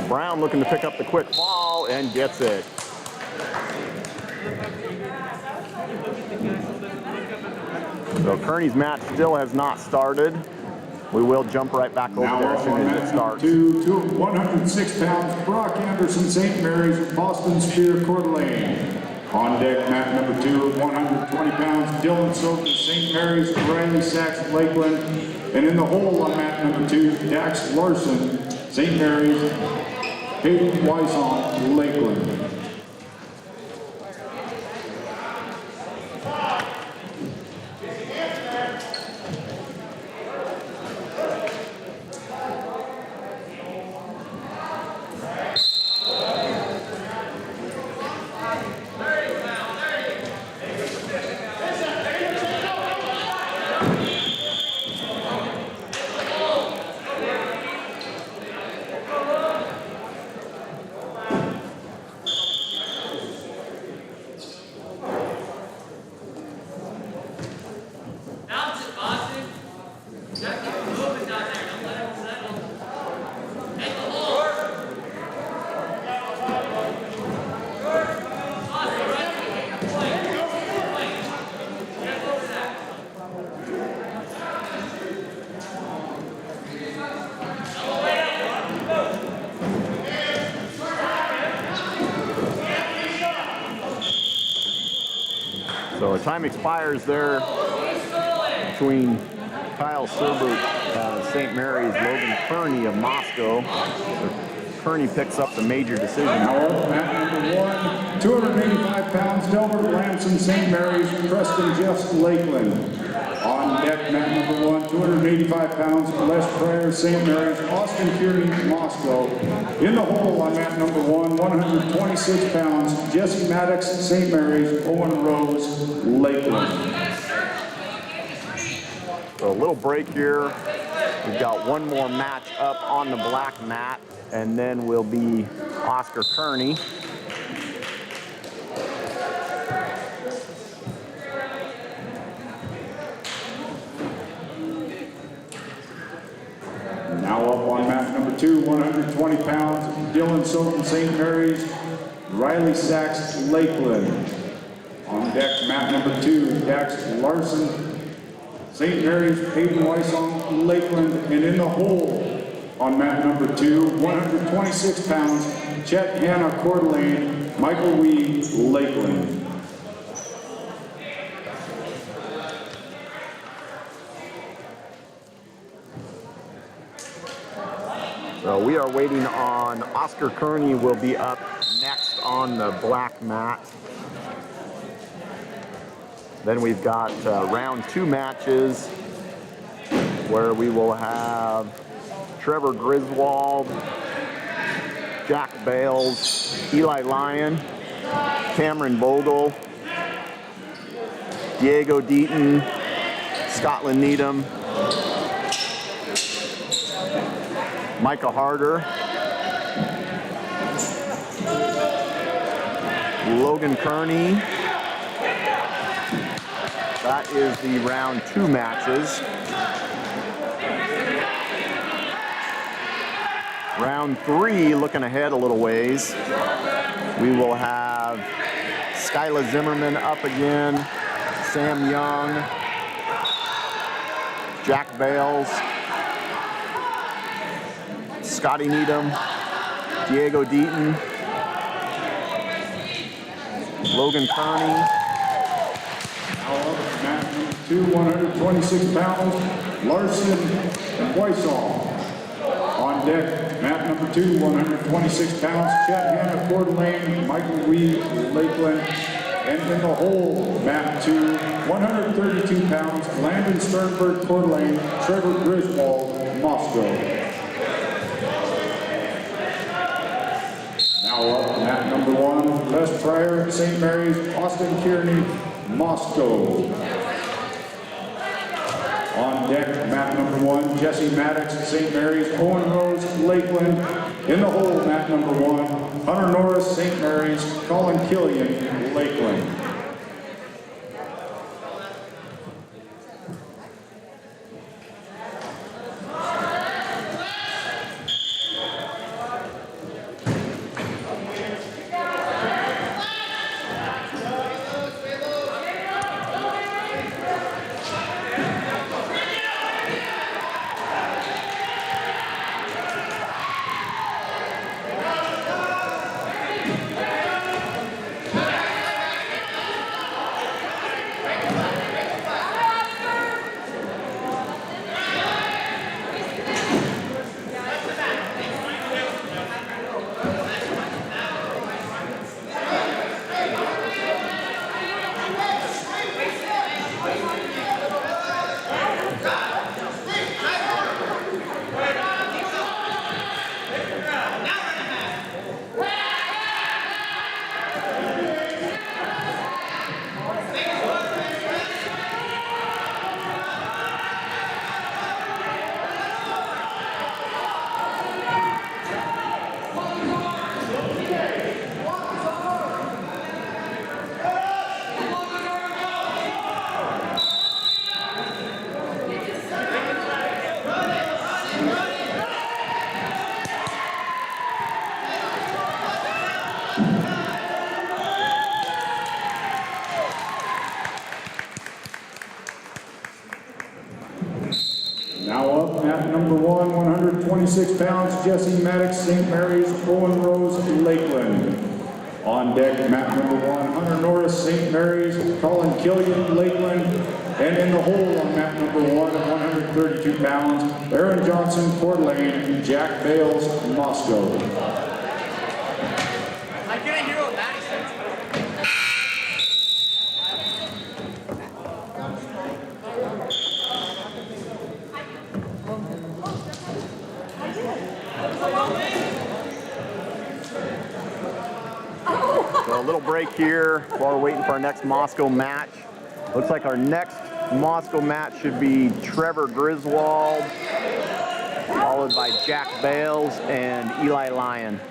Brown looking to pick up the quick fall and gets it. So Kearney's match still has not started. We will jump right back over there as soon as it starts. 106 pounds, Brock Anderson, St. Mary's, Boston Spear, Coeur d'Alene. On deck, mat number 2, 120 pounds, Dylan Soton, St. Mary's, Riley Sachs, Lakeland. And in the hole on mat number 2, Dax Larson, St. Mary's, Hayden Weisong, Lakeland. So time expires there between Kyle Serbert, St. Mary's, Logan Kearney of Moscow. So Kearney picks up the major decision. Now up, mat number 1, 285 pounds, Delbert Lamson, St. Mary's, Preston Jeffs, Lakeland. On deck, mat number 1, 285 pounds, Les Pryor, St. Mary's, Austin Kearney, Moscow. In the hole on mat number 1, 126 pounds, Jesse Maddox, St. Mary's, Owen Rose, Lakeland. So a little break here. We've got one more match up on the black mat, and then will be Oscar Kearney. Now up on mat number 2, 120 pounds, Dylan Soton, St. Mary's, Riley Sachs, Lakeland. On deck, mat number 2, Dax Larson, St. Mary's, Hayden Weisong, Lakeland. And in the hole on mat number 2, 126 pounds, Chet Hanna, Coeur d'Alene, Michael Weed, Lakeland. So we are waiting on Oscar Kearney will be up next on the black mat. Then we've got round 2 matches where we will have Trevor Griswold, Jack Bales, Eli Lyon, Cameron Bogle, Diego Deaton, Scotland Needham, Micah Harder, Logan Kearney. That is the round 2 matches. Round 3, looking ahead a little ways. We will have Skyla Zimmerman up again, Sam Young, Jack Bales, Scotty Needham, Diego Deaton, Logan Kearney. Now up, mat number 2, 126 pounds, Larson and Weissall. On deck, mat number 2, 126 pounds, Chet Hanna, Coeur d'Alene, Michael Reed, Lakeland. And in the hole, mat 2, 132 pounds, Landon Sternberg, Coeur d'Alene, Trevor Griswold, Moscow. Now up, mat number 1, Les Pryor, St. Mary's, Austin Kearney, Moscow. On deck, mat number 1, Jesse Maddox, St. Mary's, Owen Rose, Lakeland. In the hole, mat number 1, Hunter Norris, St. Mary's, Colin Killian, Lakeland. Now up, mat number 1, 126 pounds, Jesse Maddox, St. Mary's, Owen Rose, Lakeland. On deck, mat number 1, Hunter Norris, St. Mary's, Colin Killian, Lakeland. And in the hole on mat number 1, 132 pounds, Aaron Johnson, Coeur d'Alene, Jack Bales, Moscow. I can't hear what Maddie says. So a little break here while we're waiting for our next Moscow match. Looks like our next Moscow match should be Trevor Griswold, followed by Jack Bales and Eli Lyon.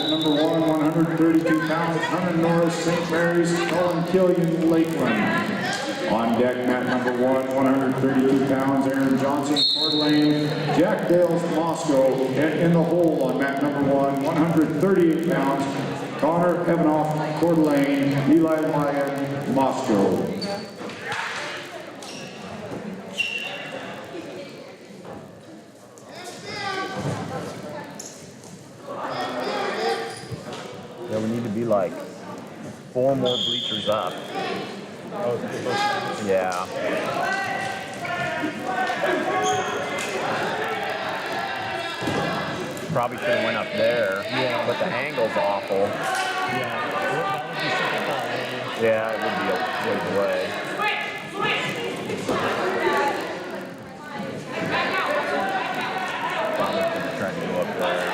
Number 1, 132 pounds, Hunter Norris, St. Mary's, Colin Killian, Lakeland. On deck, mat number 1, 132 pounds, Aaron Johnson, Coeur d'Alene, Jack Bales, Moscow. And in the hole on mat number 1, 138 pounds, Connor Evanoff, Coeur d'Alene, Eli Lyon, Moscow. Yeah, we need to be like 4 more bleachers up. Yeah. Probably should have went up there. Yeah. But the angle's awful. Yeah, it would be a ways away. Probably should have tried to go up there.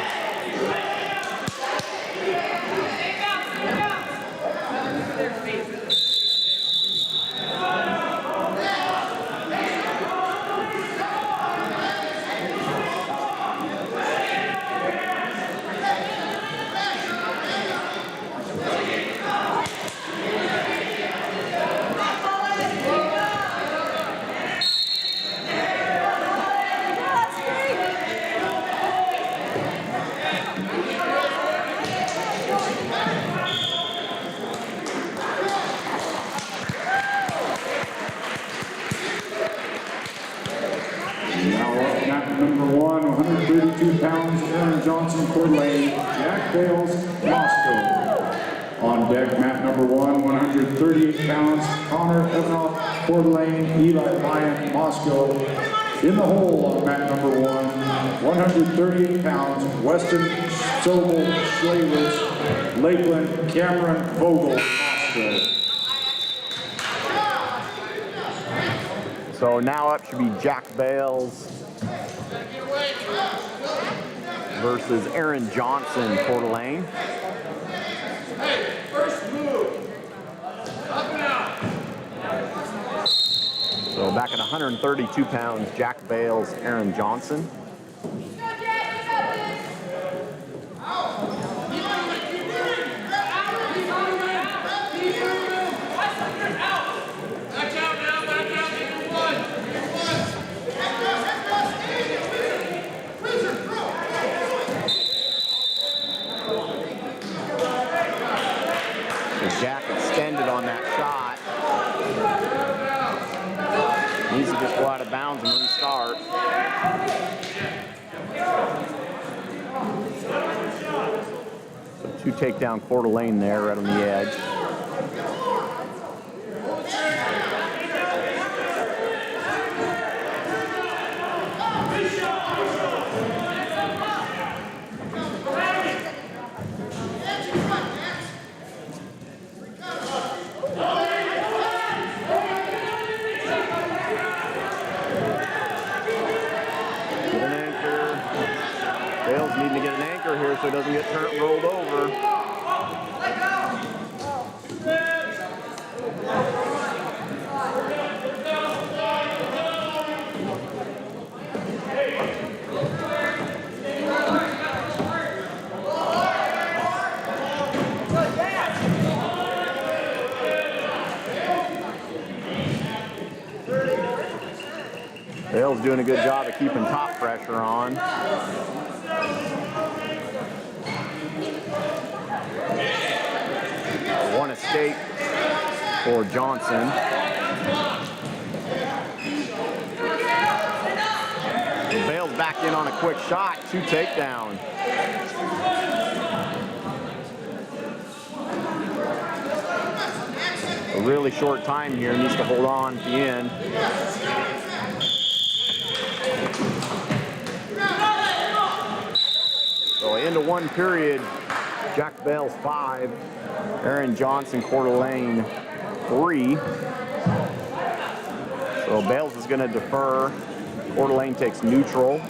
mat number 1, 132 pounds, Aaron Johnson, Coeur d'Alene, Jack Bales, Moscow. On deck, mat number 1, 138 pounds, Connor Evanoff, Coeur d'Alene, Eli Lyon, Moscow. In the hole on mat number 1, 138 pounds, Weston Sobel, Schlewitz, Lakeland, Cameron Vogel, Moscow. So now up should be Jack Bales versus Aaron Johnson, Coeur d'Alene. Hey, first move. Up and out. So back at 132 pounds, Jack Bales, Aaron Johnson. Jack extended on that shot. Needs to just go out of bounds and restart. So 2 takedown Coeur d'Alene there right on the edge. Bales needing to get an anchor here so he doesn't get rolled over. Bales doing a good job of keeping top pressure on. One escape for Johnson. Bales back in on a quick shot, 2 takedowns. A really short time here, needs to hold on at the end. So into 1 period, Jack Bales 5, Aaron Johnson, Coeur d'Alene 3. So Bales is going to defer. Coeur d'Alene takes neutral.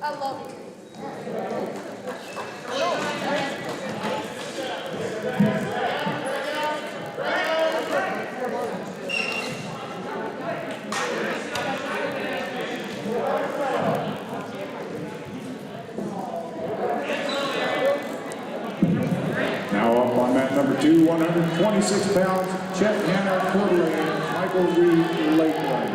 I love it. Now up on mat number 2, 126 pounds, Chet Hanna, Coeur d'Alene, Michael Reed, Lakeland.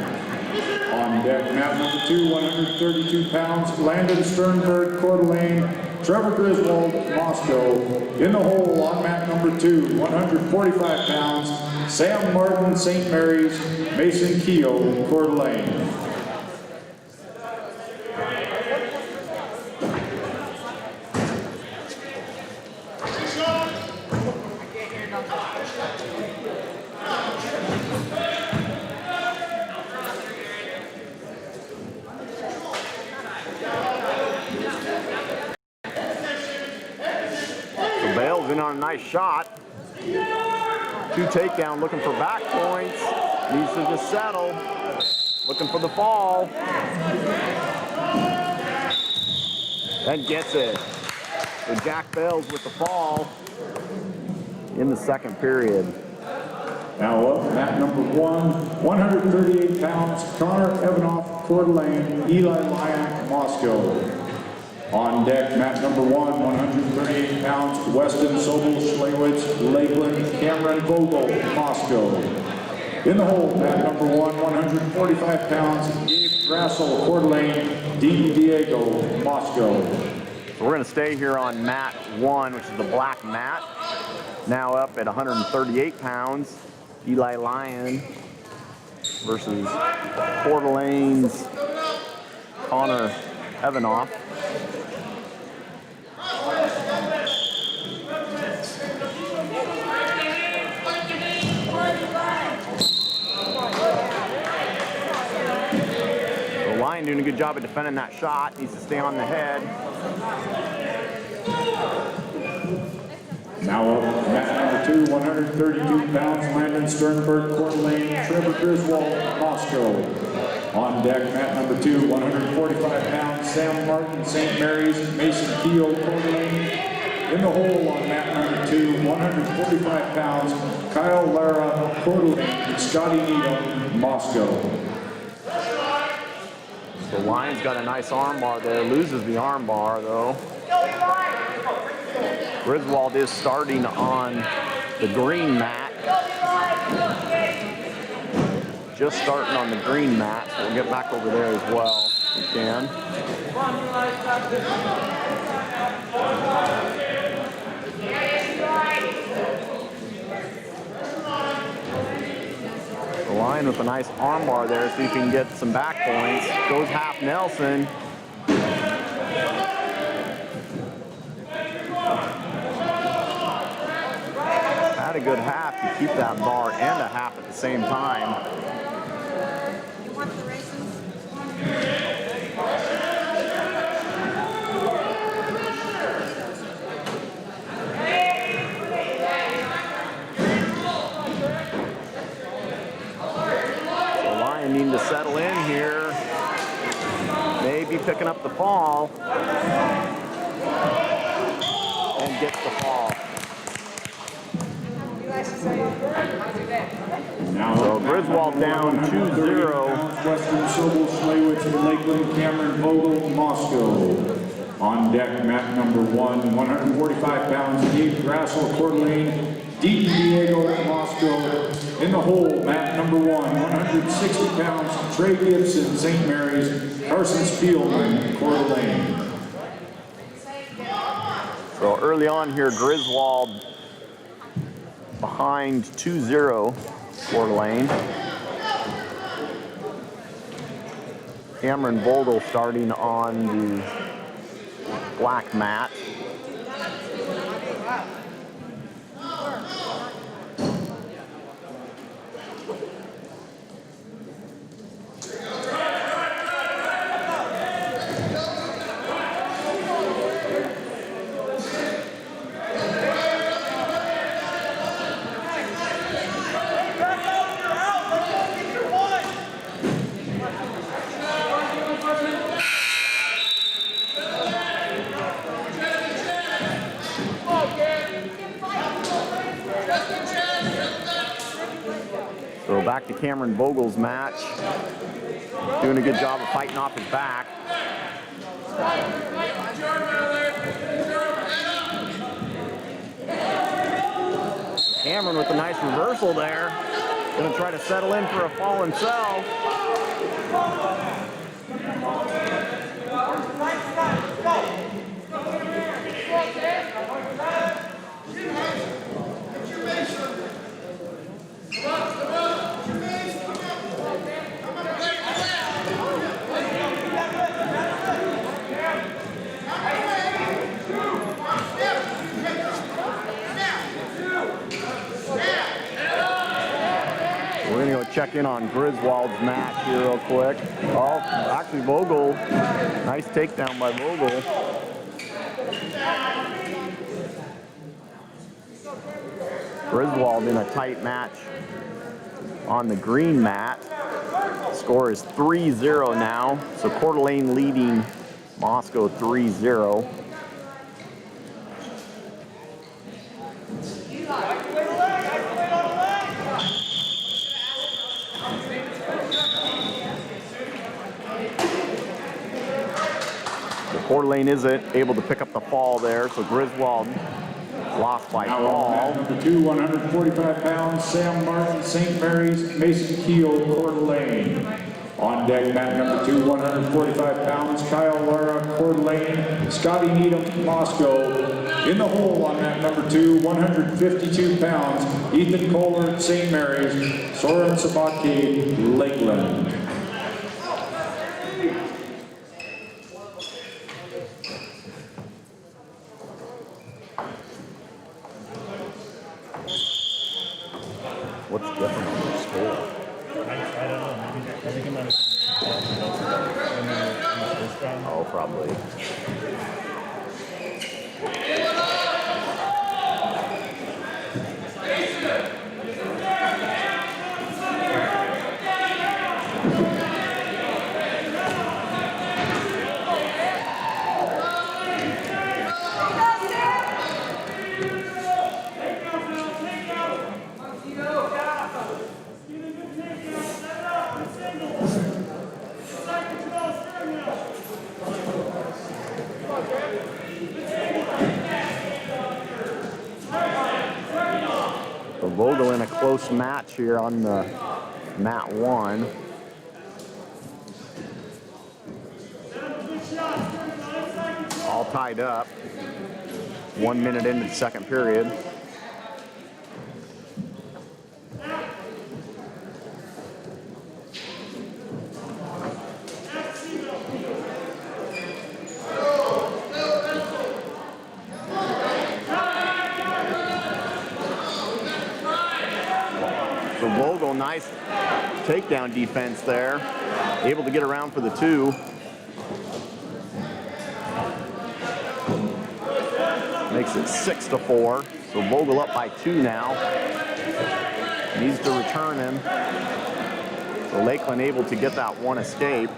On deck, mat number 2, 132 pounds, Landon Sternberg, Coeur d'Alene, Trevor Griswold, Moscow. In the hole on mat number 2, 145 pounds, Sam Martin, St. Mary's, Mason Keogh, Coeur d'Alene. Bales in on a nice shot. 2 takedown, looking for back points. Needs to just settle. Looking for the fall. And gets it. So Jack Bales with the fall in the 2nd period. Now up, mat number 1, 138 pounds, Connor Evanoff, Coeur d'Alene, Eli Lyon, Moscow. On deck, mat number 1, 138 pounds, Weston Sobel, Schlewitz, Lakeland, Cameron Vogel, Moscow. In the hole, mat number 1, 145 pounds, Gabe Drassel, Coeur d'Alene, Dean Diego, Moscow. So we're going to stay here on mat 1, which is the black mat. Now up at 138 pounds, Eli Lyon versus Coeur d'Alene's Connor Evanoff. So Lyon doing a good job of defending that shot. Needs to stay on the head. Now up, match number 2, 132 pounds, Landon Sternberg, Coeur d'Alene, Trevor Griswold, Moscow. On deck, mat number 2, 145 pounds, Sam Martin, St. Mary's, Mason Keel, Coeur d'Alene. In the hole on mat number 2, 145 pounds, Kyle Lara, Coeur d'Alene, and Scotty Needham, Moscow. So Lyon's got a nice arm bar there, loses the arm bar though. Griswold is starting on the green mat. Just starting on the green mat, so we'll get back over there as well if we can. The Lyon with a nice arm bar there so you can get some back points. Goes half Nelson. Had a good half to keep that bar and a half at the same time. You want the raisins? So Lyon needing to settle in here. Maybe picking up the fall. And gets the fall. So Griswold down 2-0. Western Sobel, Schlewitz, and Lakeland, Cameron Vogel, Moscow. On deck, mat number 1, 145 pounds, Dave Grassel, Coeur d'Alene, Deaton Diego, Moscow. In the hole, mat number 1, 160 pounds, Trey Gibson, St. Mary's, Carson Spielman, Coeur d'Alene. So early on here, Griswold behind 2-0 Coeur d'Alene. Cameron Vogel starting on the black mat. So back to Cameron Vogel's match. Doing a good job of fighting off his back. Cameron with a nice reversal there. Gonna try to settle in for a fall himself. We're gonna go check in on Griswold's match here real quick. Oh, actually Vogel, nice takedown by Vogel. Griswold in a tight match on the green mat. Score is 3-0 now, so Coeur d'Alene leading Moscow 3-0. Coeur d'Alene isn't able to pick up the fall there, so Griswold lost by fall. Number 2, 145 pounds, Sam Martin, St. Mary's, Mason Keel, Coeur d'Alene. On deck, mat number 2, 145 pounds, Kyle Lara, Coeur d'Alene, Scotty Needham, Moscow. In the hole on mat number 2, 152 pounds, Ethan Kohler, St. Mary's, Soren Sabaki, Lakeland. What's different on the score? I don't know. Maybe I think it might have been in the first round. Oh, probably. So Vogel in a close match here on the mat 1. All tied up. 1 minute into the second period. So Vogel, nice takedown defense there. Able to get around for the 2. Makes it 6-4. So Vogel up by 2 now. Needs to return him. So Lakeland able to get that 1 escape.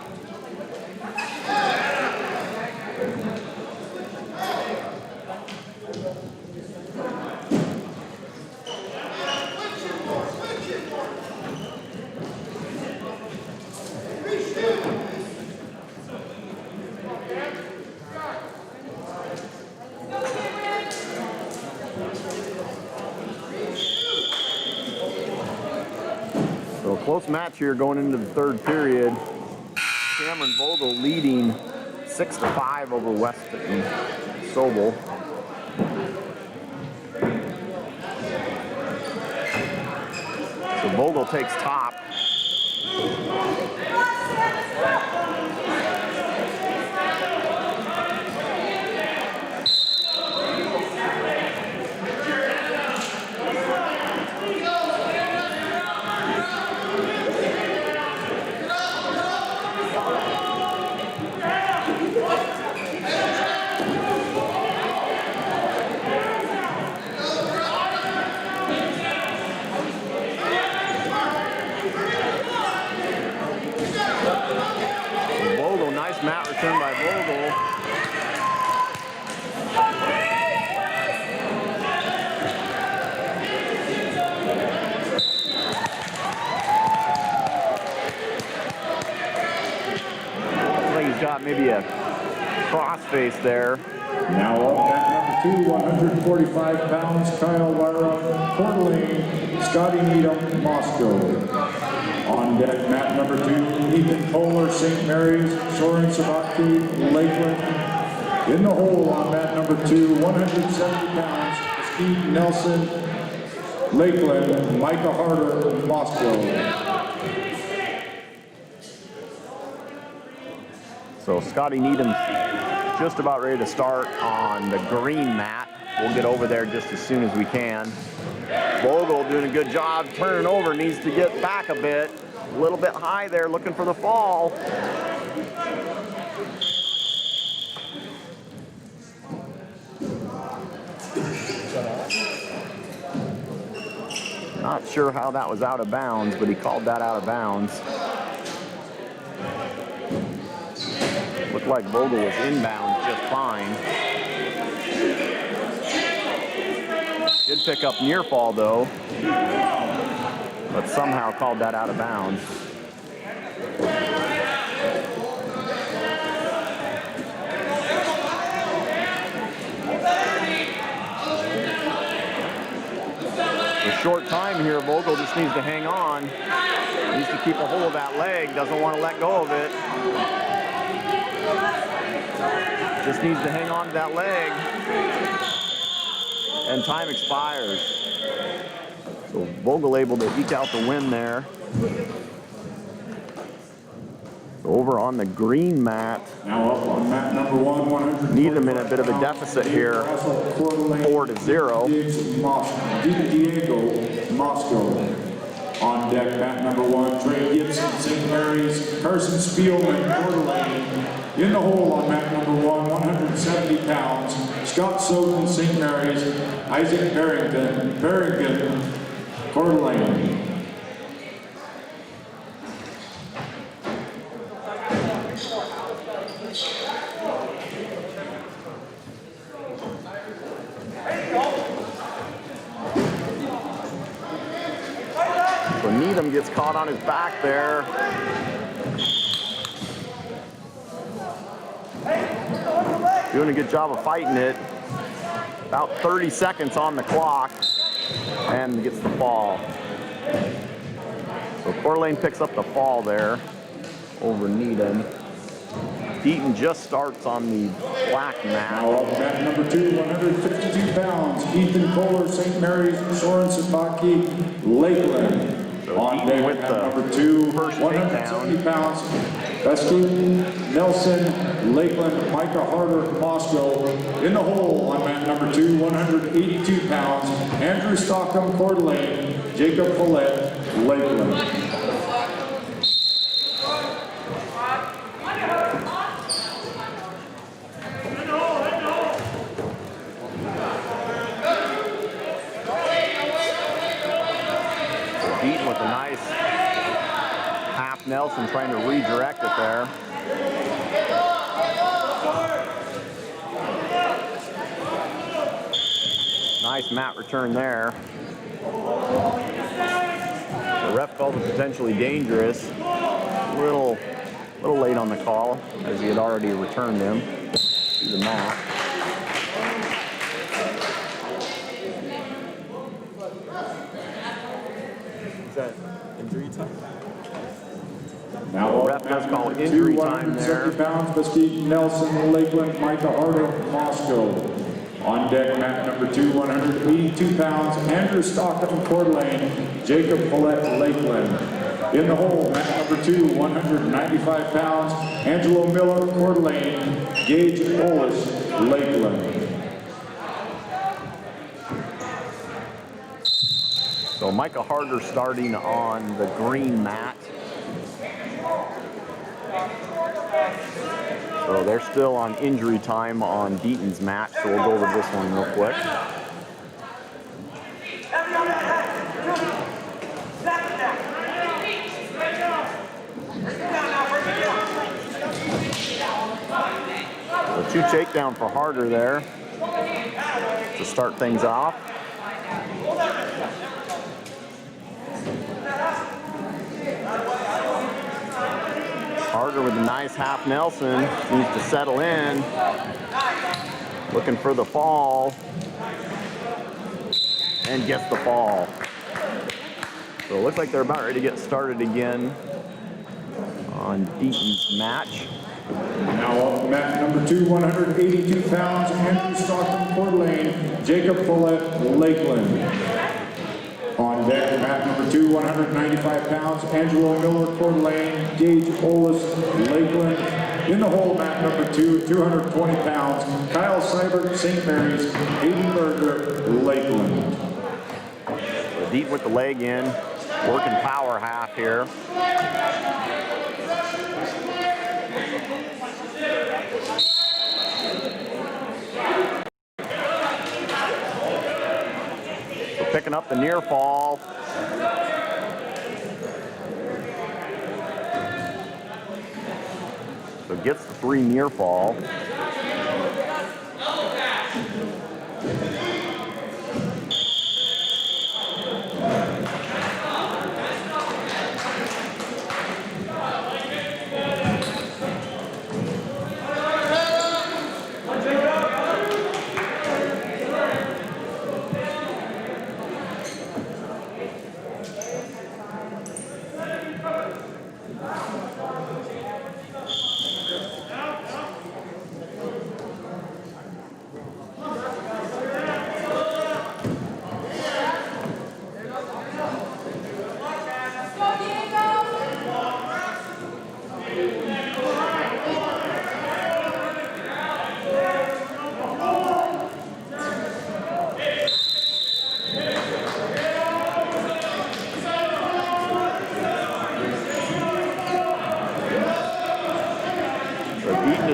So a close match here going into the third period. Cameron Vogel leading 6-5 over Weston Sobel. So Vogel takes top. Vogel, nice mat return by Vogel. Looks like he's got maybe a crossface there. Now up at number 2, 145 pounds, Kyle Lara, Coeur d'Alene, Scotty Needham, Moscow. On deck, mat number 2, Ethan Kohler, St. Mary's, Soren Sabaki, Lakeland. In the hole on mat number 2, 170 pounds, Steve Nelson, Lakeland, Micah Harder, Moscow. So Scotty Needham's just about ready to start on the green mat. We'll get over there just as soon as we can. Vogel doing a good job turning over, needs to get back a bit. A little bit high there, looking for the fall. Not sure how that was out of bounds, but he called that out of bounds. Looked like Vogel was inbound just fine. Did pick up near fall though, but somehow called that out of bounds. A short time here, Vogel just needs to hang on. Needs to keep a hold of that leg, doesn't want to let go of it. Just needs to hang on to that leg. And time expires. So Vogel able to eke out the win there. Over on the green mat. Now up on mat number 1, 100. Needham in a bit of a deficit here, 4-0. Diego Moscow. On deck, mat number 1, Trey Gibson, St. Mary's, Carson Spielman, Coeur d'Alene. In the hole on mat number 1, 170 pounds, Scott Soden, St. Mary's, Isaac Barrington, Coeur d'Alene. So Needham gets caught on his back there. Doing a good job of fighting it. About 30 seconds on the clock and gets the fall. So Coeur d'Alene picks up the fall there over Needham. Deaton just starts on the black mat. Now up mat number 2, 152 pounds, Ethan Kohler, St. Mary's, Soren Sabaki, Lakeland. So on deck with mat the number 2, first 170 pounds, Besky, Nelson, Lakeland, Micah Harder, Moscow. In the hole on mat number 2, 182 pounds, Andrew Stockham, Coeur d'Alene, Jacob Follett, Lakeland. Deaton with a nice half Nelson trying to redirect it there. Nice mat return there. The ref called it potentially dangerous. A little late on the call as he had already returned him to the mat. Is that injury time? Now Ref does call injury time there. 170 pounds, Mesquite, Nelson, Lakeland, Micah Harder, Moscow. On deck, mat number 2, 182 pounds, Andrew Stockham, Coeur d'Alene, Jacob Follett, Lakeland. In the hole, mat number 2, 195 pounds, Angelo Miller, Coeur d'Alene, Gage Polis, Lakeland. So Micah Harder starting on the green mat. So they're still on injury time on Deaton's match, so we'll go over this one real quick. So 2 takedown for Harder there to start things off. Harder with a nice half Nelson, needs to settle in, looking for the fall, and gets the fall. So it looks like they're about ready to get started again on Deaton's match. Now up mat number 2, 182 pounds, Andrew Stockton, Coeur d'Alene, Jacob Follett, Lakeland. On deck, mat number 2, 195 pounds, Angelo Miller, Coeur d'Alene, Gage Polis, Lakeland. In the hole, mat number 2, 220 pounds, Kyle Seibert, St. Mary's, Hayden Berger, Lakeland. So Deaton with the leg in, working power half here. Picking up the near fall. So gets the 3 near fall.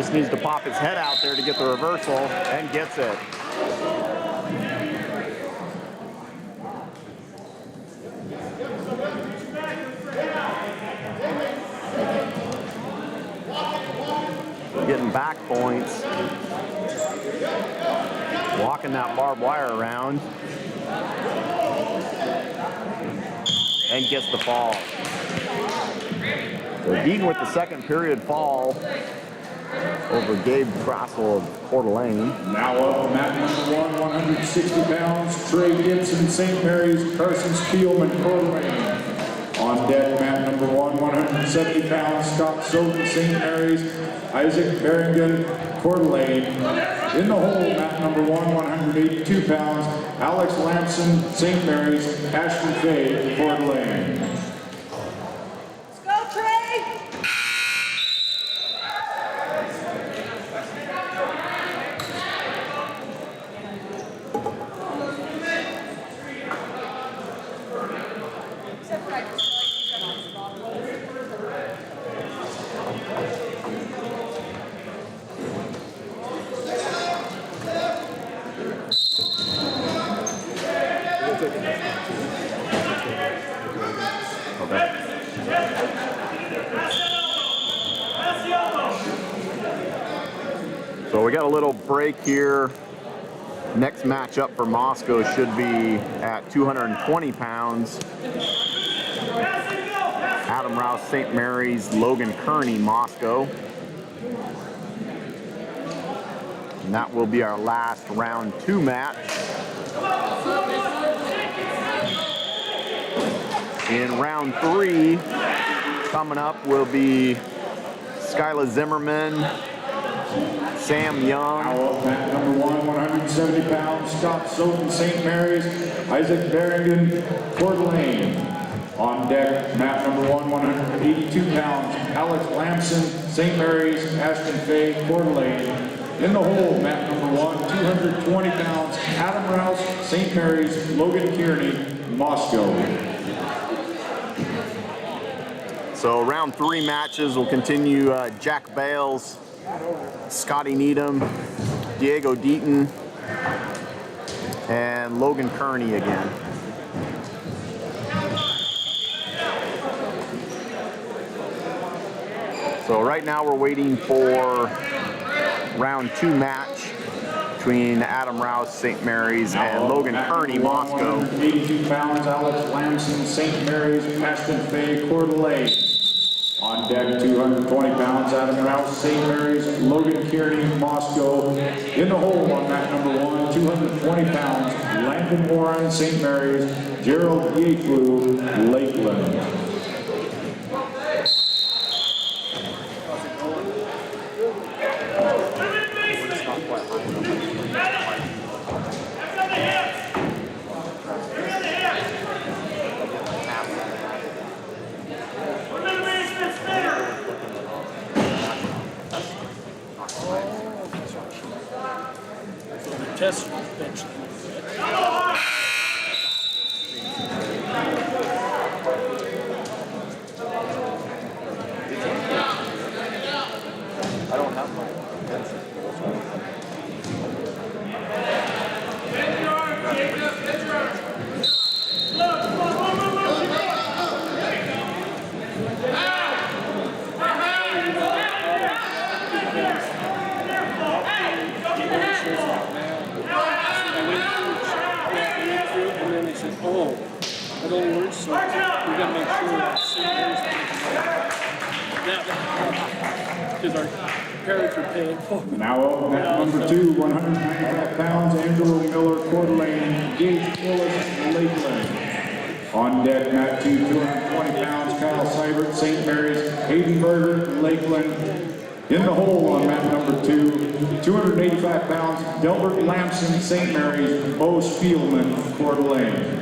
Just needs to pop his head out there to get the reversal, and gets it. Getting back points. Walking that barbed wire around. And gets the fall. So Deaton with the second period fall over Gabe Crossell of Coeur d'Alene. Now up, mat number 1, 160 pounds, Trey Gibson, St. Mary's, Carson Spielman, Coeur d'Alene. On deck, mat number 1, 170 pounds, Scott Soden, St. Mary's, Isaac Barrington, Coeur d'Alene. In the hole, mat number 1, 182 pounds, Alex Lampson, St. Mary's, Ashton Fay, Coeur d'Alene. Let's go, Trey! Except for I just feel like you got on spot. So we got a little break here. Next matchup for Moscow should be at 220 pounds. Adam Rouse, St. Mary's, Logan Kearney, Moscow. And that will be our last round 2 match. In round 3, coming up will be Skyla Zimmerman, Sam Young. Now up, mat number 1, 170 pounds, Scott Soden, St. Mary's, Isaac Barrington, Coeur d'Alene. On deck, mat number 1, 182 pounds, Alex Lampson, St. Mary's, Ashton Fay, Coeur d'Alene. In the hole, mat number 1, 220 pounds, Adam Rouse, St. Mary's, Logan Kearney, Moscow. So round 3 matches will continue. Jack Bales, Scotty Needham, Diego Deaton, and Logan Kearney again. So right now we're waiting for round 2 match between Adam Rouse, St. Mary's, and Logan Kearney, Moscow. 182 pounds, Alex Lampson, St. Mary's, Ashton Fay, Coeur d'Alene. On deck, 220 pounds, Adam Rouse, St. Mary's, Logan Kearney, Moscow. In the hole on mat number 1, 220 pounds, Landon Warren, St. Mary's, Gerald Yeagley, Lakeland. Test bench. I don't have my pencil. Oh, that only works, so we gotta make sure that because our parents are paying for it. Now up, mat number 2, 195 pounds, Angelo Miller, Coeur d'Alene, Gage Willis, Lakeland. On deck, mat 2, 220 pounds, Kyle Seibert, St. Mary's, Hayden Berger, Lakeland. In the hole on mat number 2, 285 pounds, Delbert Lampson, St. Mary's, Bo Spielman, Coeur d'Alene.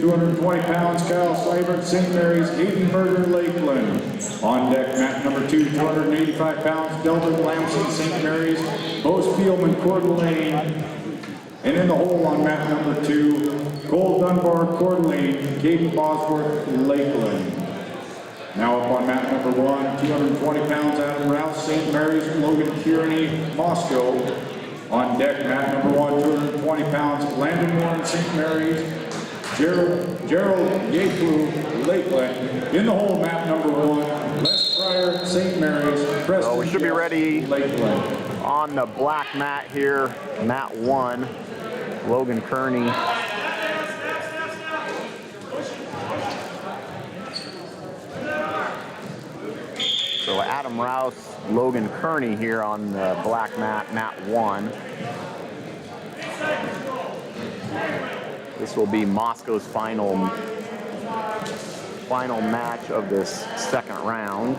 220 pounds, Kyle Slavert, St. Mary's, Haydenberger, Lakeland. On deck, mat number 2, 285 pounds, Delbert Lamson, St. Mary's, Bo Spielman, Coeur d'Alene. And in the hole on mat number 2, Cole Dunbar, Coeur d'Alene, Caden Bosworth, Lakeland. Now up on mat number 1, 220 pounds, Adam Rouse, St. Mary's, Logan Kearney, Moscow. On deck, mat number 1, 220 pounds, Landon Warren, St. Mary's, Gerald Yeku, Lakeland. In the hole, mat number 1, Les Fryer, St. Mary's, Preston. So we should be ready Lakeland. on the black mat here, mat 1, Logan Kearney. So Adam Rouse, Logan Kearney here on the black mat, mat 1. This will be Moscow's final match of this second round.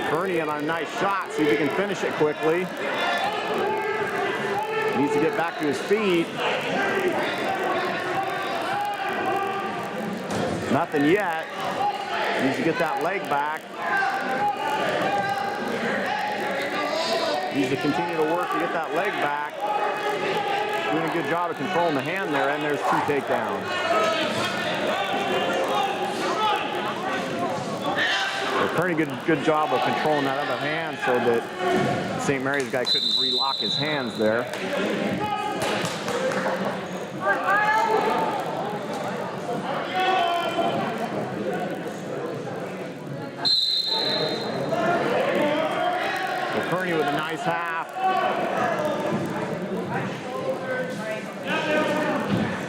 Kearney on a nice shot, see if he can finish it quickly. Needs to get back to his feet. Nothing yet. Needs to get that leg back. Needs to continue to work to get that leg back. Doing a good job of controlling the hand there, and there's 2 takedowns. Kearney good job of controlling that other hand so that the St. Mary's guy couldn't relock his hands there. So Kearney with a nice half.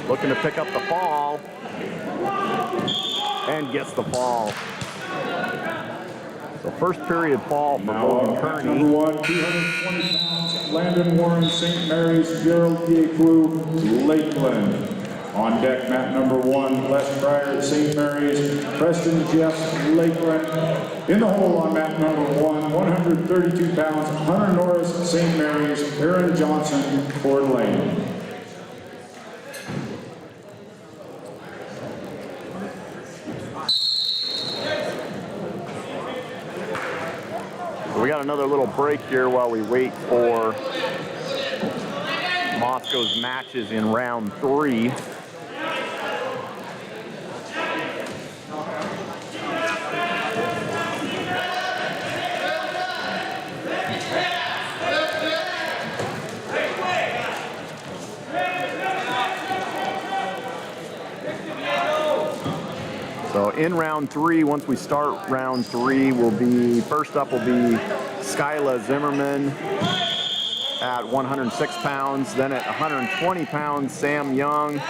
Looking to pick up the fall. And gets the fall. So first period fall for Logan Kearney. Number 1, 220 pounds, Landon Warren, St. Mary's, Gerald Yeku, Lakeland. On deck, mat number 1, Les Fryer, St. Mary's, Preston Jeffs, Lakeland. In the hole on mat number 1, 132 pounds, Hunter Norris, St. Mary's, Aaron Johnson, Coeur d'Alene. We got another little break here while we wait for Moscow's matches in round 3. So in round 3, once we start round 3, will be, first up will be Skyla Zimmerman at 106 pounds. Then at 120 pounds, Sam Young.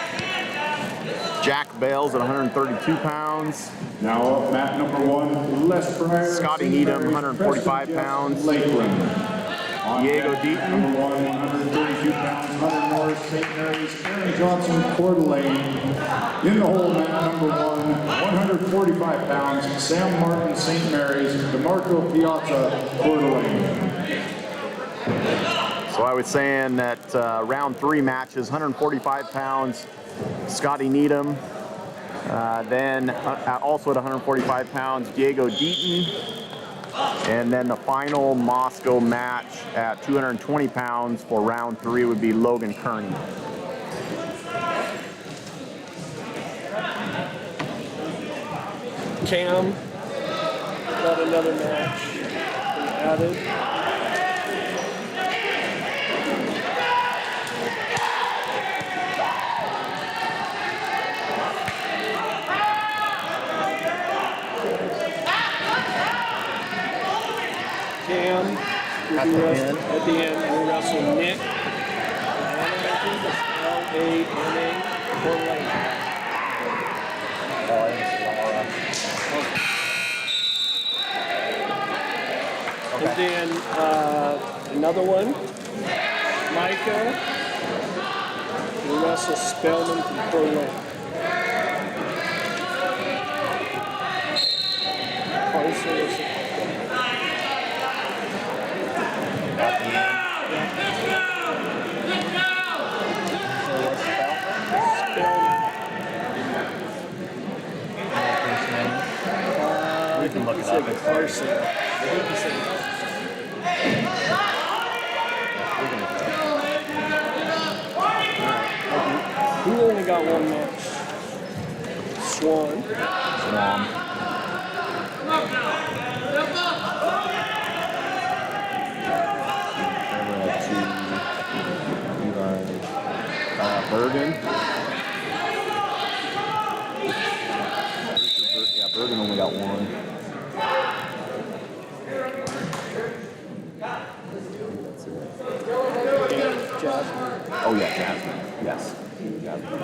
Jack Bales at 132 pounds. Now up mat number 1, Les Fryer, Scotty St. Needham, Mary's, 145 Preston pounds. Jeffs, Lakeland. On Diego deck, Deaton. Number 1, 132 pounds, Hunter Norris, St. Mary's, Aaron Johnson, Coeur d'Alene. In the hole, mat number 1, 145 pounds, Sam Martin, St. Mary's, DeMarco Piazza, Coeur d'Alene. So I was saying that round 3 matches, 145 pounds, Scotty Needham. Then also at 145 pounds, Diego Deaton. And then the final Moscow match at 220 pounds for round 3 would be Logan Kearney. Cam got another match added. Cam At the end. At the end, we wrestle Nick. L-A-N-A, Coeur d'Alene. Oh, I think it's Laura. And then another one, Micah. We wrestle Spellman from Coeur d'Alene. Carson is We can look it up. It's Carson. Who only got one match? Swan. Bergen. Yeah, Bergen only got one. Jasmine. Oh yeah, Jasmine. Yes. Jasmine.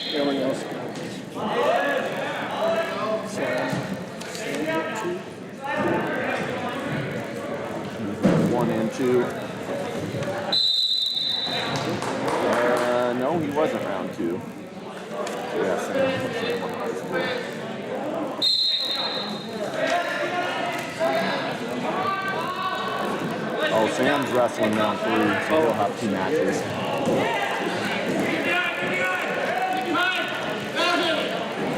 Everyone else got Sam got two. 1 and 2. No, he wasn't round 2. Yeah, Sam. Oh, Sam's wrestling round 3, so he'll have 2 matches.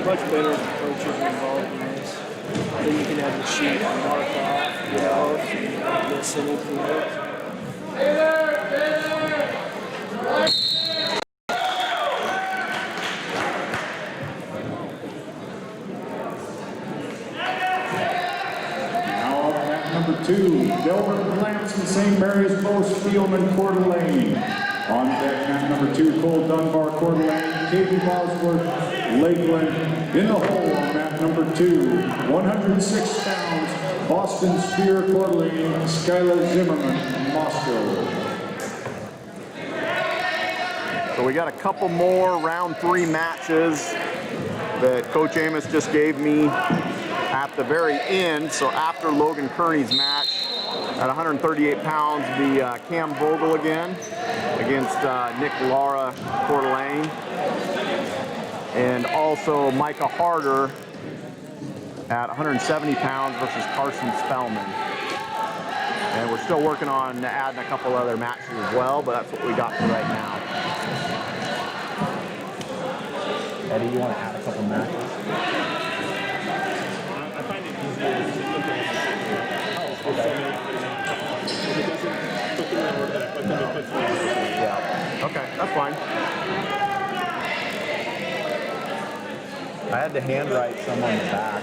Much better if coaches are involved in this. Then you can have the sheet and mark off, you know, if you miss anything else. Now up at number 2, Delbert Lamson, St. Mary's, Bo Spielman, Coeur d'Alene. On deck, mat number 2, Cole Dunbar, Coeur d'Alene, Katie Bosworth, Lakeland. In the hole on mat number 2, 106 pounds, Boston Spear, Coeur d'Alene, Skylar Zimmerman, Moscow. So we got a couple more round 3 matches that Coach Amos just gave me at the very end. So after Logan Kearney's match at 138 pounds, be Cam Vogel again against Nick Lara, Coeur d'Alene. And also Micah Harder at 170 pounds versus Carson Spellman. And we're still working on adding a couple other matches as well, but that's what we got for right now. Eddie, you want to add a couple matches? I find it easier to look at it. Oh, okay. If it doesn't put them in order that I put them, it puts them in order. Yeah. Okay, that's fine. I had to handwrite some on the back.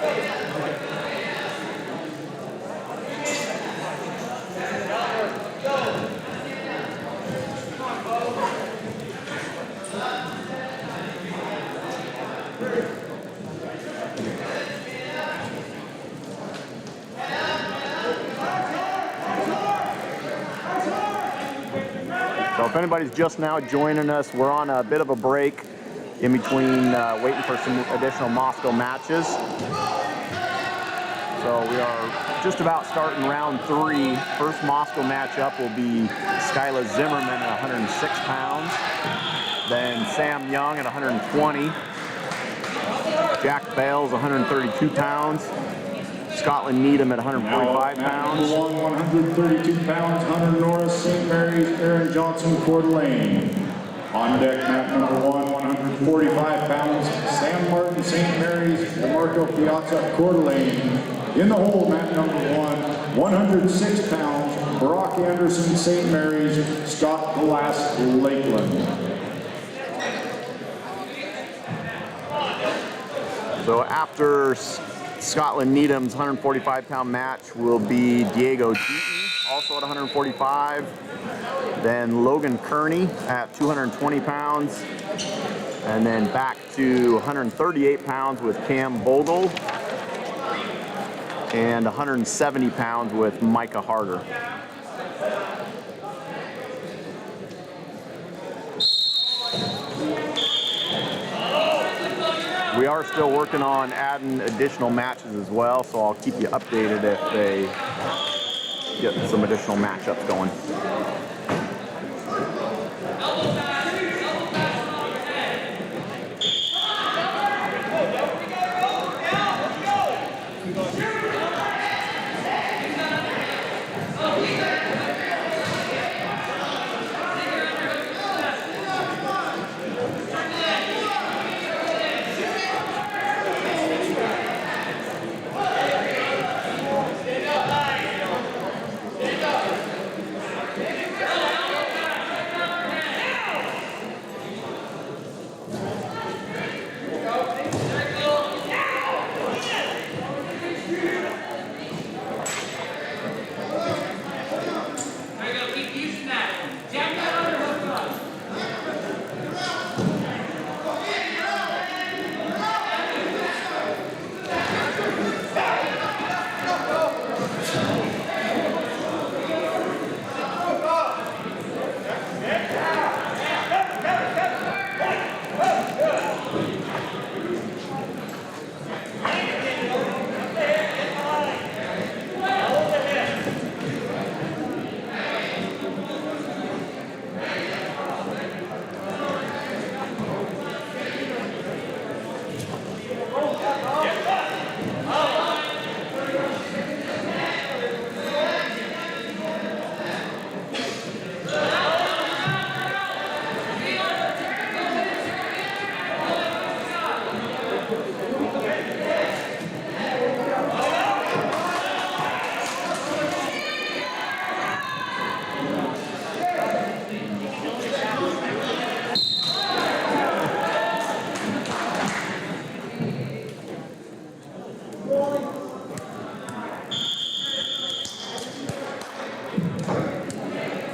So if anybody's just now joining us, we're on a bit of a break in between waiting for some additional Moscow matches. So we are just about starting round 3. First Moscow matchup will be Skylar Zimmerman at 106 pounds. Then Sam Young at 120. Jack Bales, 132 pounds. Scotland Needham at 145 pounds. Number 1, 132 pounds, Hunter Norris, St. Mary's, Aaron Johnson, Coeur d'Alene. On deck, mat number 1, 145 pounds, Sam Martin, St. Mary's, DeMarco Piazza, Coeur d'Alene. In the hole, mat number 1, 106 pounds, Brock Anderson, St. Mary's, Scott Glass, Lakeland. So after Scotland Needham's 145-pound match will be Diego Deaton, also at 145. Then Logan Kearney at 220 pounds. And then back to 138 pounds with Cam Bogle. And 170 pounds with Micah Harder. We are still working on adding additional matches as well, so I'll keep you updated if they get some additional matchups going.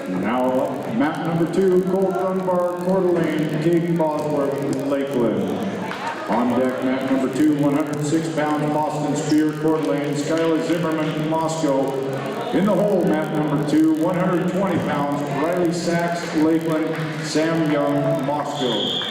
Now, map number 2, Colt Dunbar, Coeur d'Alene, Caden Bosworth, Lakeland. On deck, map number 2, 106 pounds, Boston Spear, Coeur d'Alene, Skylar Zimmerman, Moscow. In the hole, map number 2, 120 pounds, Riley Sachs, Lakeland, Sam Young, Moscow.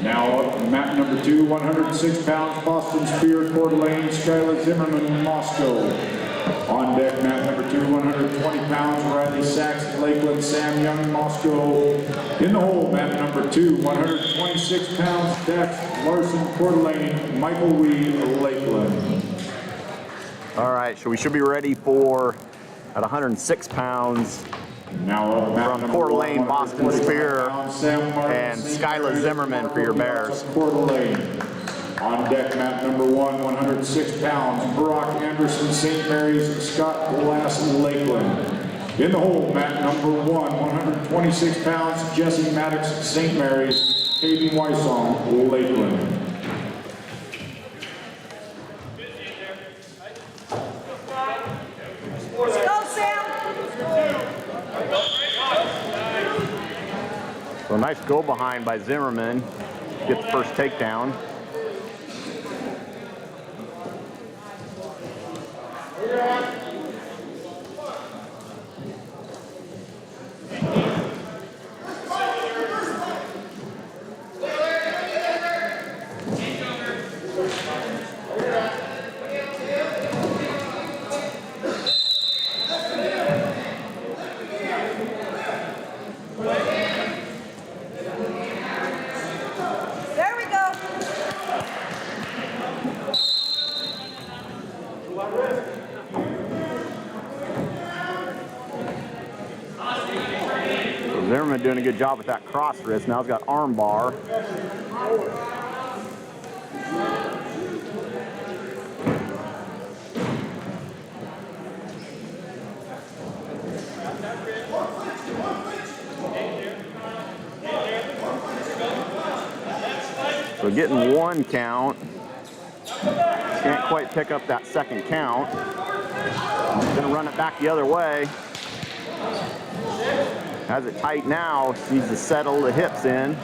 Now up, map number 2, 106 pounds, Boston Spear, Coeur d'Alene, Skylar Zimmerman, Moscow. On deck, map number 2, 120 pounds, Riley Sachs, Lakeland, Sam Young, Moscow. In the hole, map number 2, 126 pounds, Dex Larson, Coeur d'Alene, Michael Wee, Lakeland. All right, so we should be ready for, at 106 pounds, Now up, map from number Coeur 1, d'Alene, Boston 125 Spear, pounds, Sam Martin, and St. Skylar Mary's, Zimmerman for your Bears. Coeur d'Alene. On deck, map number 1, 106 pounds, Brock Anderson, St. Mary's, Scott Glass, Lakeland. In the hole, map number 1, 126 pounds, Jesse Maddox, St. Mary's, Hayden Wysong, Lakeland. Let's go, Sam. So a nice go behind by Zimmerman. Get the first takedown. There we go. Zimmerman doing a good job with that cross wrist. Now he's got arm bar. So getting one count. Can't quite pick up that second count. Gonna run it back the other way. Has it tight now, needs to settle the hips in.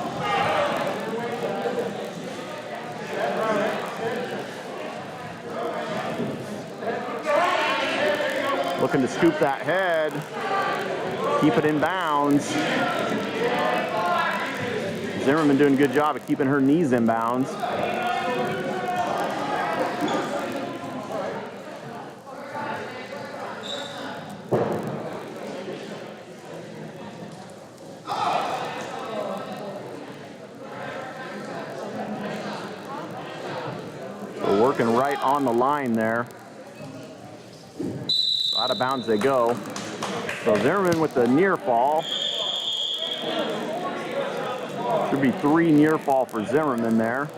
Looking to scoop that head, keep it in bounds. Zimmerman doing a good job of keeping her knees in bounds. So working right on the line there. Out of bounds they go. So Zimmerman with the near fall. Should be 3 near fall for Zimmerman there.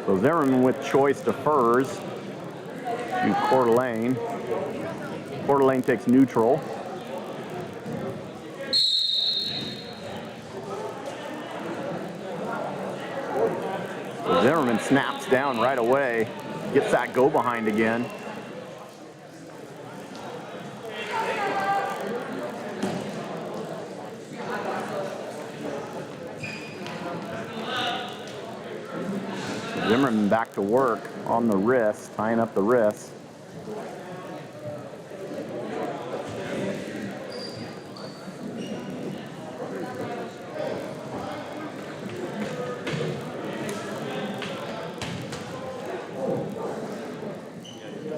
So Zimmerman with choice defers to Coeur d'Alene. Coeur d'Alene takes neutral. So Zimmerman snaps down right away, gets that go behind again. Zimmerman back to work on the wrist, tying up the wrist.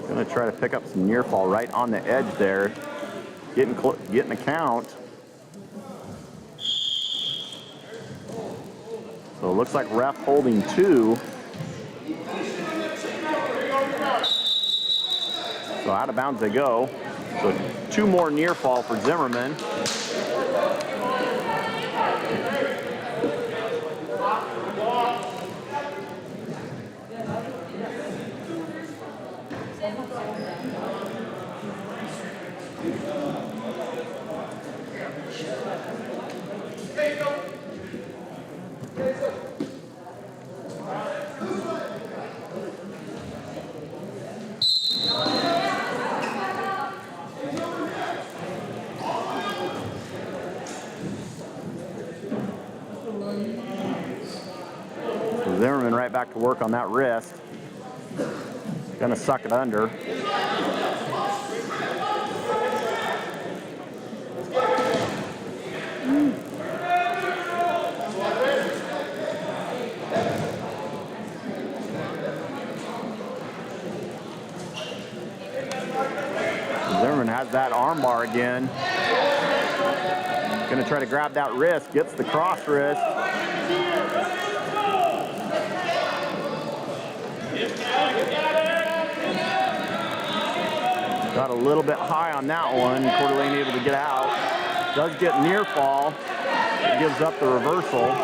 Gonna try to pick up some near fall right on the edge there, getting a count. So it looks like ref holding 2. So out of bounds they go. So 2 more near fall for Zimmerman. Zimmerman right back to work on that wrist. Gonna suck it under. Zimmerman has that arm bar again. Gonna try to grab that wrist, gets the cross wrist. Got a little bit high on that one. Coeur d'Alene able to get out. Does get near fall. It gives up the reversal.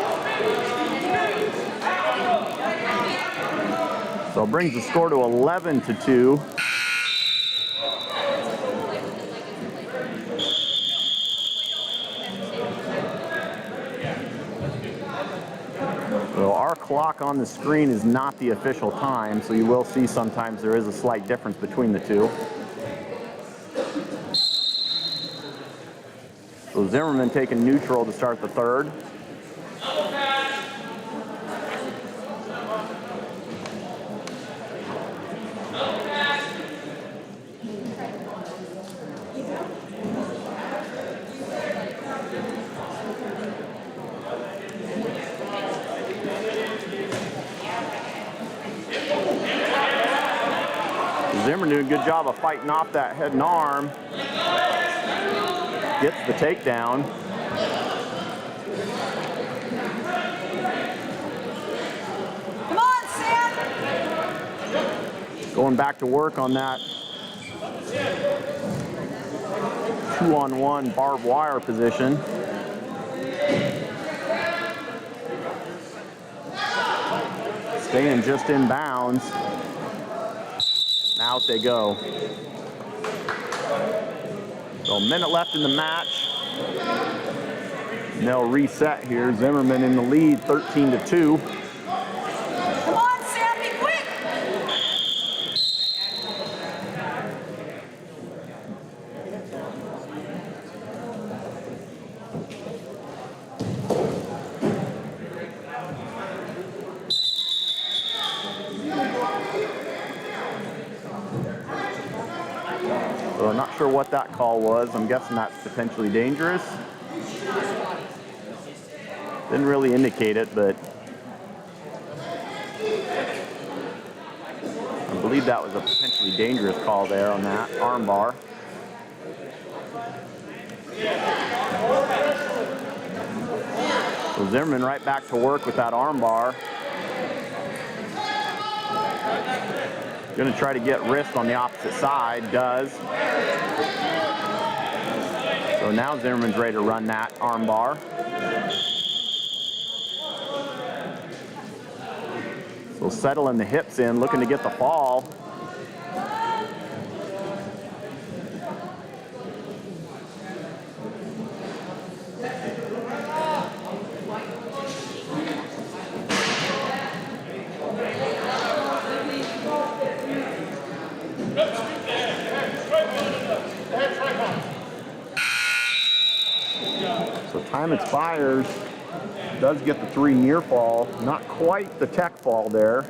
So it brings the score to 11-2. So our clock on the screen is not the official time, so you will see sometimes there is a slight difference between the two. So Zimmerman taking neutral to start the third. Zimmerman doing a good job of fighting off that head and arm. Gets the takedown. going back to work on that 2-on-1 barbed wire position. Staying just in bounds. Now out they go. So a minute left in the match. And they'll reset here. Zimmerman in the lead, 13-2. Come on, Sammy, quick! So I'm not sure what that call was. I'm guessing that's potentially dangerous. Didn't really indicate it, but I believe that was a potentially dangerous call there on that arm bar. So Zimmerman right back to work with that arm bar. Gonna try to get wrist on the opposite side, does. So now Zimmerman's ready to run that arm bar. So settling the hips in, looking to get the fall. So time expires. Does get the 3 near fall, not quite the tech fall there.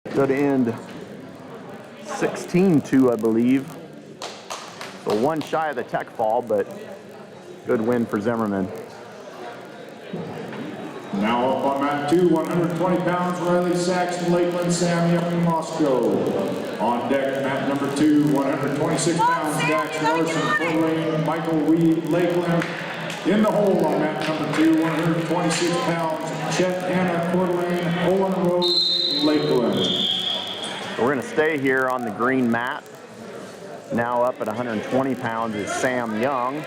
Could end 16-2, I believe. So 1 shy of the tech fall, but good win for Zimmerman. Now up on mat 2, 120 pounds, Riley Saxton, Lakeland, Sammy up in Moscow. On deck, mat number 2, 126 pounds, Dax Larson, Coeur d'Alene, Michael Weed, Lakeland. In the hole on mat number 2, 126 pounds, Chet Anna, Coeur d'Alene, Owen Rose, Lakeland. So we're gonna stay here on the green mat. Now up at 120 pounds is Sam Young.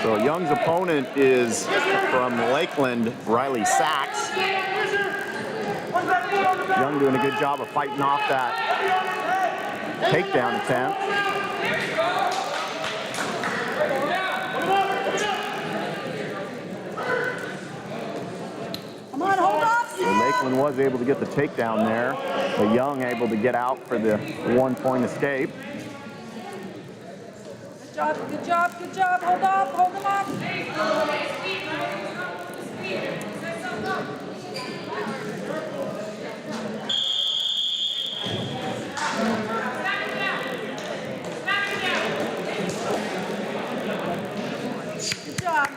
So Young's opponent is from Lakeland, Riley Sachs. Young doing a good job of fighting off that takedown attempt. Come on, hold off, So Lakeland was able to get the takedown there, but Young able to get out for the 1-point escape. Good job, good job, good job. Hold off, hold them up. Good job.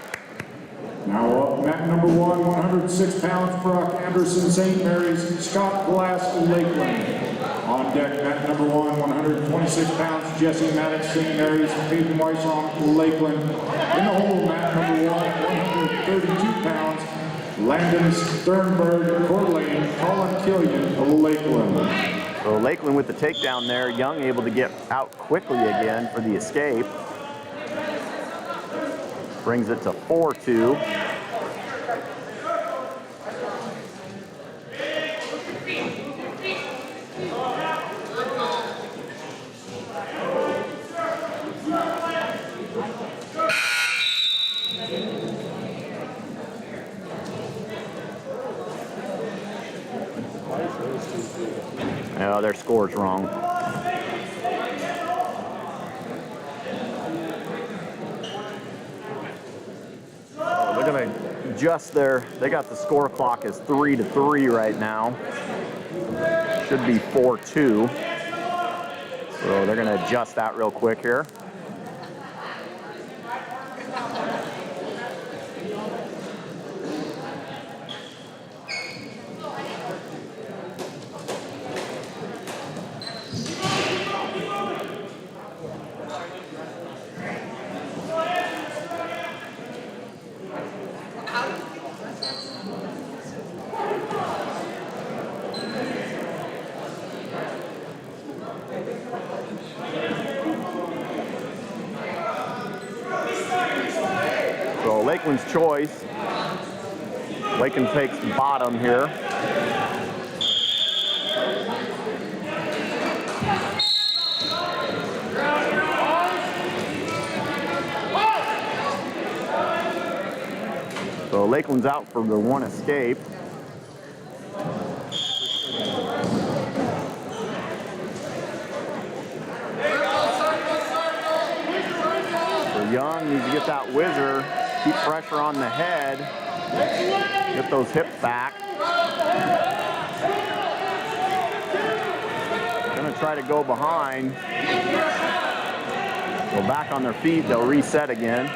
Now up mat number 1, 106 pounds, Brock Anderson, St. Mary's, Scott Glass, Lakeland. On deck, mat number 1, 126 pounds, Jesse Maddox, St. Mary's, Peyton Weissong, Lakeland. In the hole, mat number 1, 132 pounds, Landon Sternberg, Coeur d'Alene, Colin Killian, Lakeland. So Lakeland with the takedown there, Young able to get out quickly again for the escape. Brings it to 4-2. No, their score's wrong. They're gonna adjust they got the score clock as 3-3 right now. Should be 4-2. So they're gonna adjust that real quick here. Lakeland's choice. Lakeland takes the bottom here. So Lakeland's out for the one escape. So Young needs to get that whizzer, keep pressure on the head, get those hips back. Gonna try to go behind. Go back on their feet, they'll reset again.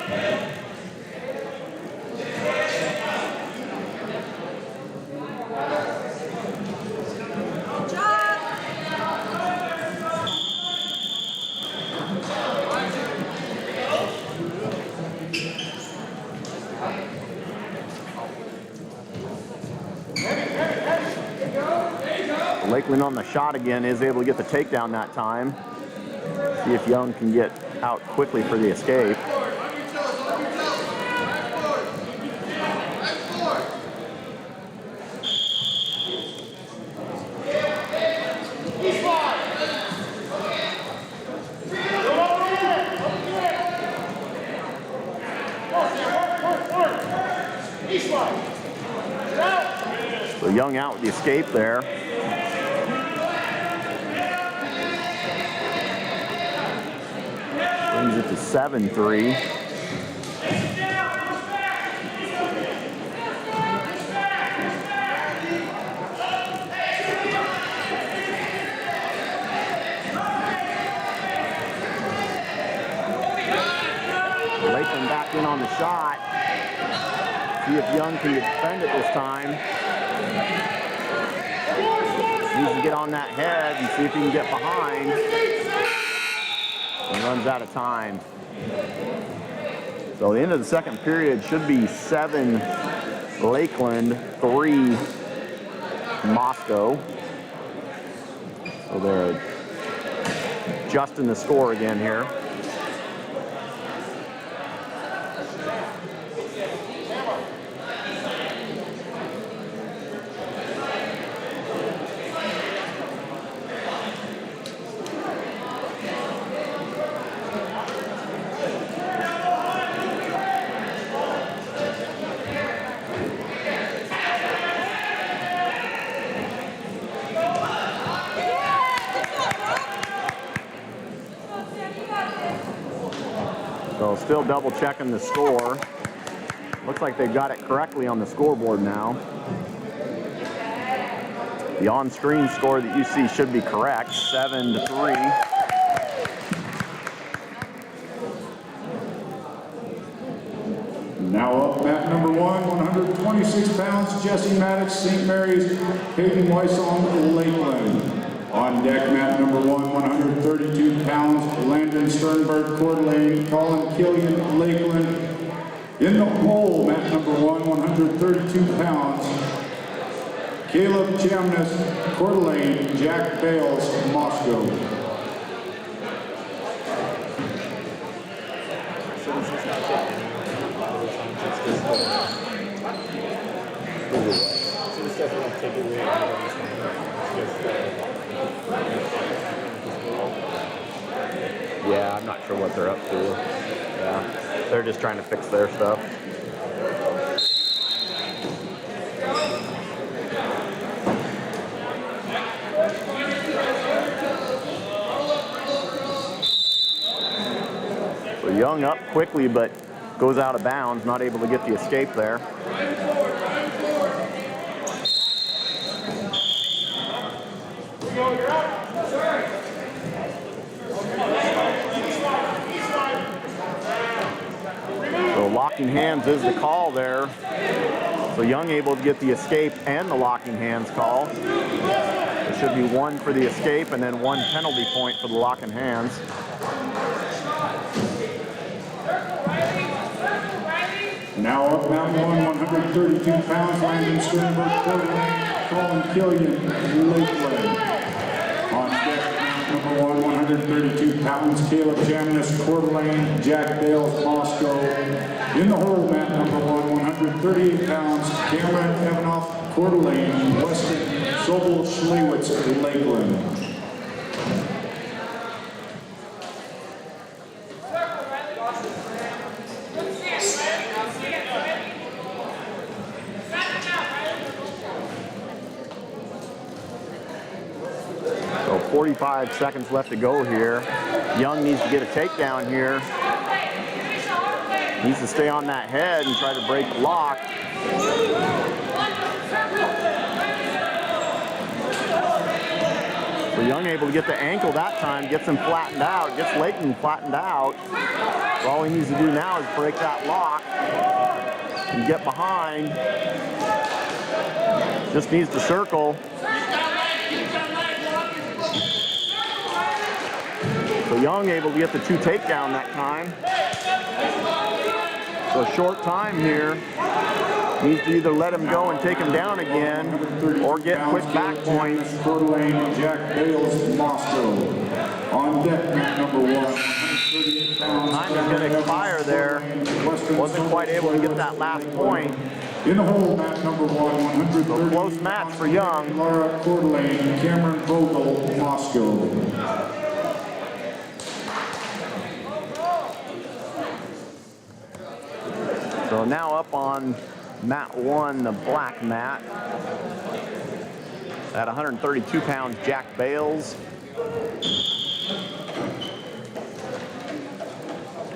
Lakeland on the shot again, is able to get the takedown that time. See if Young can get out quickly for the escape. So Young out with the escape there. Brings it to 7-3. Lakeland back in on the shot. See if Young can defend it this time. Needs to get on that head and see if he can get behind. And runs out of time. So the end of the second period should be 7 Lakeland, 3 Moscow. So they're adjusting the score again here. So still double checking the score. Looks like they've got it correctly on the scoreboard now. The on-screen score that you see should be correct, 7-3. Now up mat number 1, 126 pounds, Jesse Maddox, St. Mary's, Hayden Weissong, Lakeland. On deck, mat number 1, 132 pounds, Landon Sternberg, Coeur d'Alene, Colin Killian, Lakeland. In the hole, mat number 1, 132 pounds, Caleb Chamness, Coeur d'Alene, Jack Bales, Moscow. Yeah, I'm not sure what they're up to. Yeah, they're just trying to fix their stuff. So Young up quickly, but goes out of bounds, not able to get the escape there. So locking hands is the call there. So Young able to get the escape and the locking hands call. There should be 1 for the escape and then 1 penalty point for the locking hands. Now up mat 1, 132 pounds, Landon Sternberg, Coeur d'Alene, Colin Killian, Lakeland. On deck, mat number 1, 132 pounds, Caleb Jamnis, Coeur d'Alene, Jack Bales, Moscow. In the hole, mat number 1, 138 pounds, Cameron Evanoff, Coeur d'Alene, Weston Sobel, Schliewitz, Lakeland. So 45 seconds left to go here. Young needs to get a takedown here. Needs to stay on that head and try to break the lock. So Young able to get the ankle that time, gets him flattened out, gets Layton flattened out. So all he needs to do now is break that lock and get behind. Just needs to circle. So Young able to get the 2 takedown that time. So short time here. Needs to either let him go and take him down again or get quick back points. Coeur d'Alene, Jack Bales, Moscow. On deck, mat number 1. 138 pounds. Time is going to expire there. Wasn't quite able to get that last point. In the hole, mat number 1, 130 So close match for Young. Laura Coeur d'Alene, Cameron Vogel, Moscow. So now up on mat 1, the black mat. At 132 pounds, Jack Bales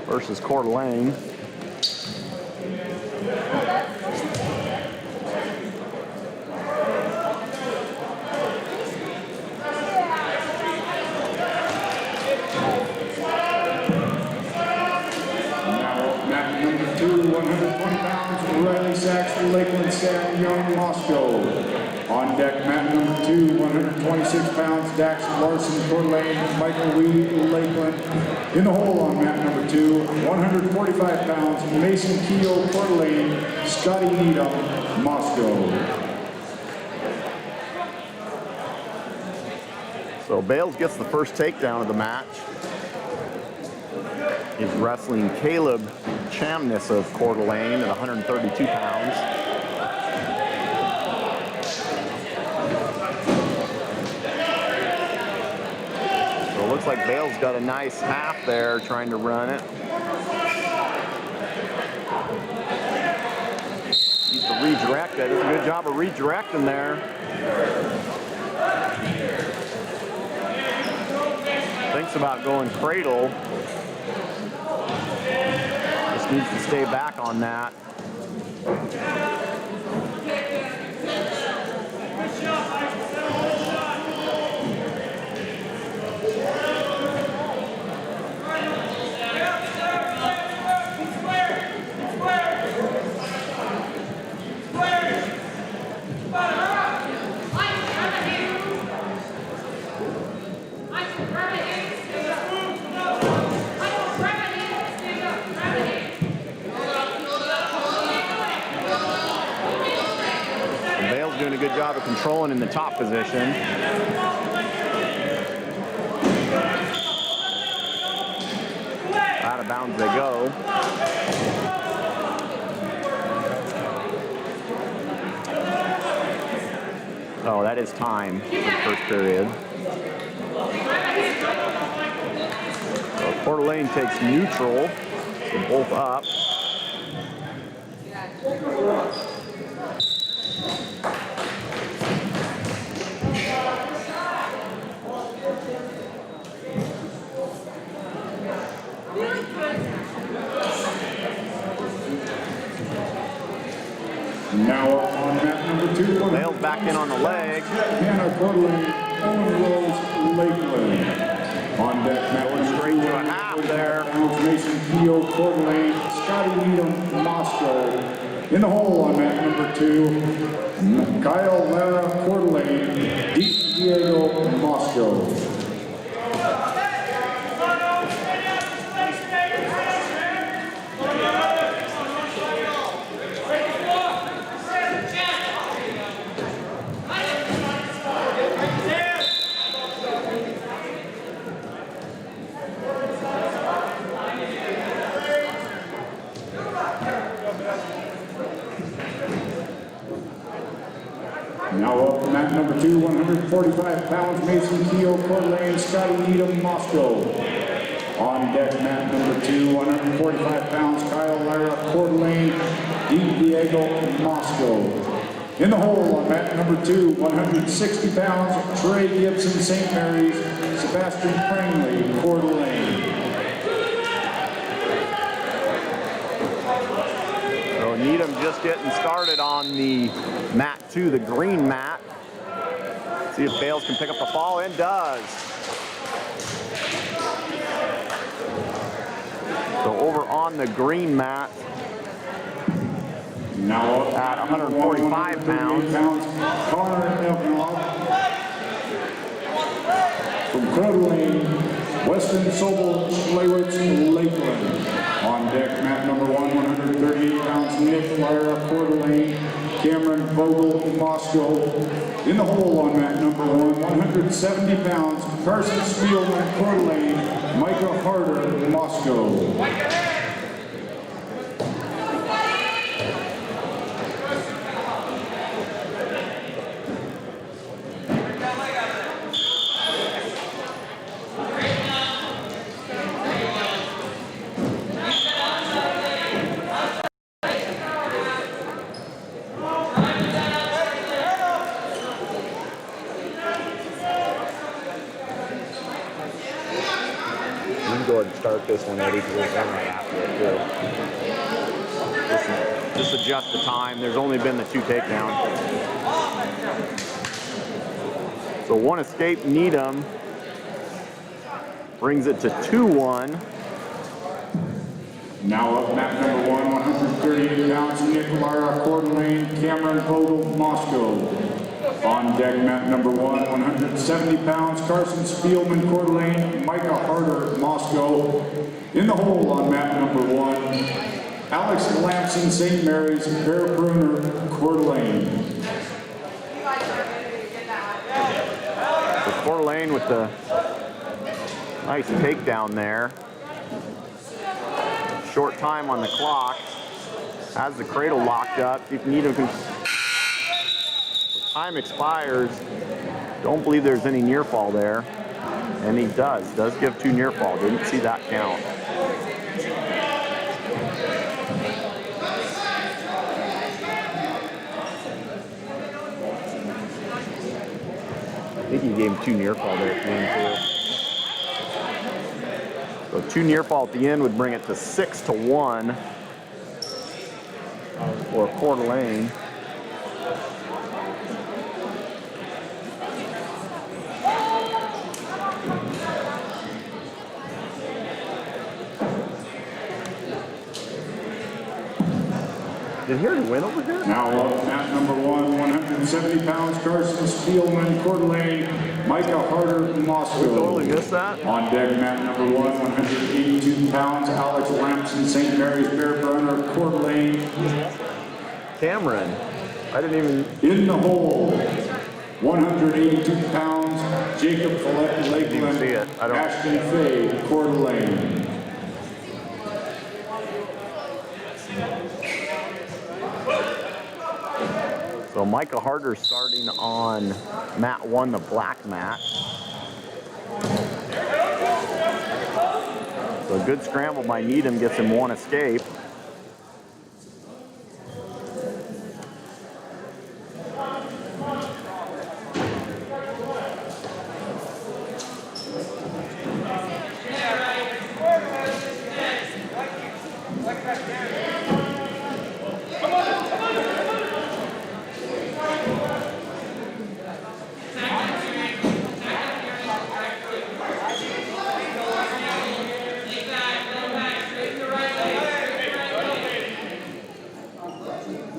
versus Coeur d'Alene. Mat number 2, 120 pounds, Riley Sachs, Lakeland, Sam Young, Moscow. On deck, mat number 2, 126 pounds, Dax Larson, Coeur d'Alene, Michael Reed, Lakeland. In the hole on mat number 2, 145 pounds, Mason Keogh, Coeur d'Alene, Scotty Needham, Moscow. So Bales gets the first takedown of the match. He's wrestling Caleb Chamness of Coeur d'Alene at 132 pounds. So it looks like Bales got a nice half there trying to run it. Needs to redirect it. Does a good job of redirecting there. Thinks about going cradle. Just needs to stay back on that. Doing a good job of controlling in the top position. Out of bounds they go. Oh, that is time for the first period. So Coeur d'Alene takes neutral, so both up. Now on mat number 2, Bales back in on the leg. Hannah Coeur d'Alene, Owen Rose, Lakeland. On deck, mat Going number straight 2, to a half there. Mason Keogh, Coeur d'Alene, Scotty Needham, Moscow. In the hole on mat number 2, Kyle Lara, Coeur d'Alene, Deep Diego, Moscow. mat number 2, 145 pounds, Mason Keogh, Coeur d'Alene, Scotty Needham, Moscow. On deck, mat number 2, 145 pounds, Kyle Lara, Coeur d'Alene, Dean Diego, Moscow. In the hole on mat number 2, 160 pounds, Trey Gibson, St. Mary's, Sebastian Prangley, Coeur d'Alene. So Needham just getting started on the mat 2, the green mat. See if Bales can pick up the ball, and does. So over on the green mat, Now up at 145 pounds. Connor Evanoff from Coeur d'Alene, Weston Sobel, Schlewitz, Lakeland. On deck, mat number 1, 138 pounds, Nick Lyra, Coeur d'Alene, Cameron Vogel, Moscow. In the hole on mat number 1, 170 pounds, Carson Spielman, Coeur d'Alene, Micah Harder, Moscow. You can go ahead and start this one, Eddie, because there's one right after it, too. Just adjust the time. There's only been the 2 takedowns. So 1 escape, Needham brings it to 2-1. Now up mat number 1, 138 pounds, Nick Lara, Coeur d'Alene, Cameron Vogel, Moscow. On deck, mat number 1, 170 pounds, Carson Spielman, Coeur d'Alene, Micah Harder, Moscow. In the hole on mat number 1, Alex Lampson, St. Mary's, Bear Bruner, Coeur d'Alene. So Coeur d'Alene with the nice takedown there. Short time on the clock. Has the cradle locked up. See if Needham can. Time expires. Don't believe there's any near fall there. And he does give 2 near fall. Didn't see that count. I think he gave him 2 near fall there at the end too. So 2 near fall at the end would bring it to 6-1 for Coeur d'Alene. Did he already win over here? Now up mat number 1, 170 pounds, Carson Spielman, Coeur d'Alene, Micah Harder, Moscow. We totally missed that. On deck, mat number 1, 182 pounds, Alex Lampson, St. Mary's, Bear Brunner, Coeur d'Alene. Cameron. I didn't even. In the hole, 182 pounds, Jacob Follett, Lakeland, see it. I don't- Ashton Fay, Coeur d'Alene. So Micah Harder starting on mat 1, the black mat. So a good scramble by Needham gets him 1 escape.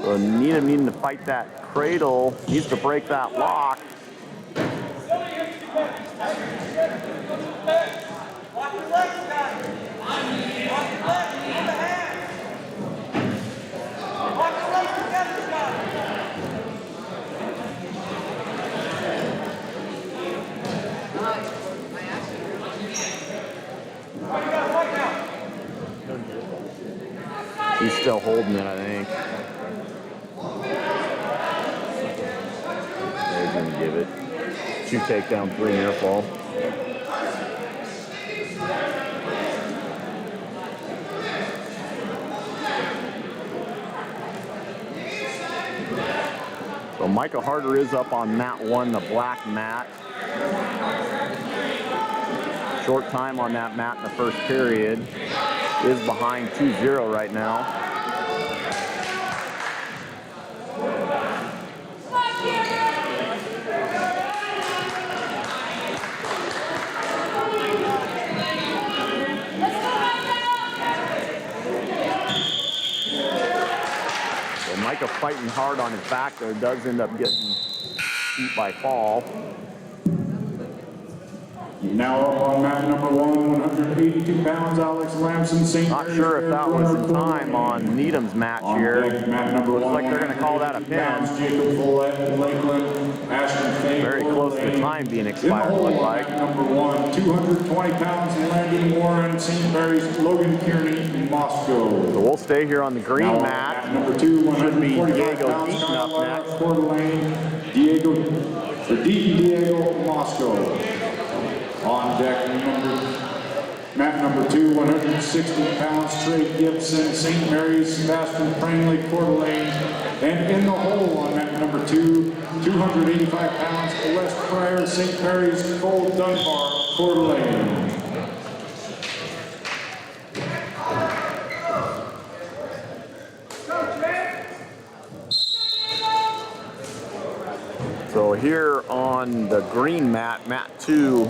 So Needham needing to fight that cradle, needs to break that lock. He's still holding it, I think. They're going to give of it. 2 takedown, 3 near fall. So Micah Harder is up on mat 1, the black mat. Short time on that mat in the first period. Is behind 2-0 right now. So Micah fighting hard on his back there, does end up getting beat by fall. Now up on mat number 1, 182 pounds, Alex Lamson, St. Not Mary's sure if that was Fair in time on Needham's match here. Mat number Looks 1, like they're going to call that a pin. Jacob Follett, Lakeland, Ashton Fay, Very close to time being expired, looked looked like. Number 1, 220 pounds, Landon Warren, St. Mary's, Logan Kearney, Moscow. So we'll stay here on the green Now, mat. number 2, Should be 145 Diego pounds, Deaton up Carolina, next. Coeur d'Alene, Diego Moscow. On deck, mat number 2, 160 pounds, Trey Gibson, St. Mary's, Sebastian Prangley, Coeur d'Alene. And in the hole on mat number 2, 285 pounds, Les Pryor, St. Mary's, Cole Dunbar, Coeur d'Alene. So here on the green mat, mat 2,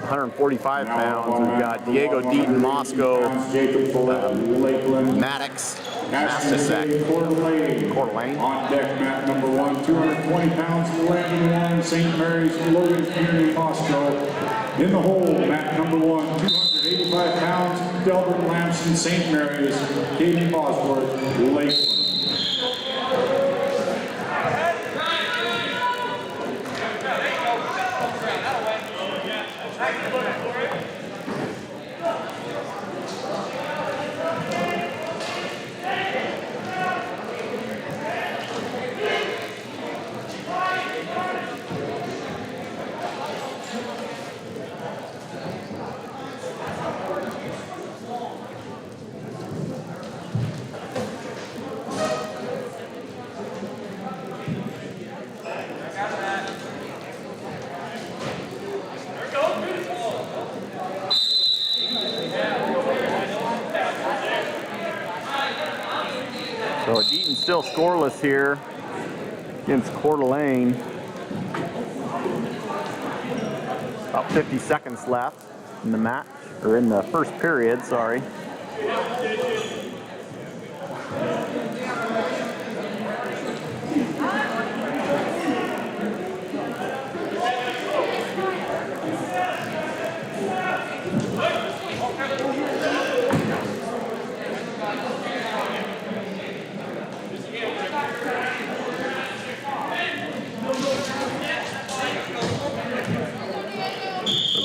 145 pounds, we've got Diego Deaton, Moscow, Jacob Follett, Lakeland, Maddox, Ashton Fay, Massachusetts, Coeur d'Alene. Coeur d'Alene. On deck, mat number 1, 220 pounds, Landon Warren, St. Mary's, Logan Kearney, Moscow. In the hole, mat number 1, 285 pounds, Delbert Lamson, St. Mary's, Katie Bosworth, Lakeland. So Deaton still scoreless here against Coeur d'Alene. About 50 seconds left in the match, or in the first period, sorry.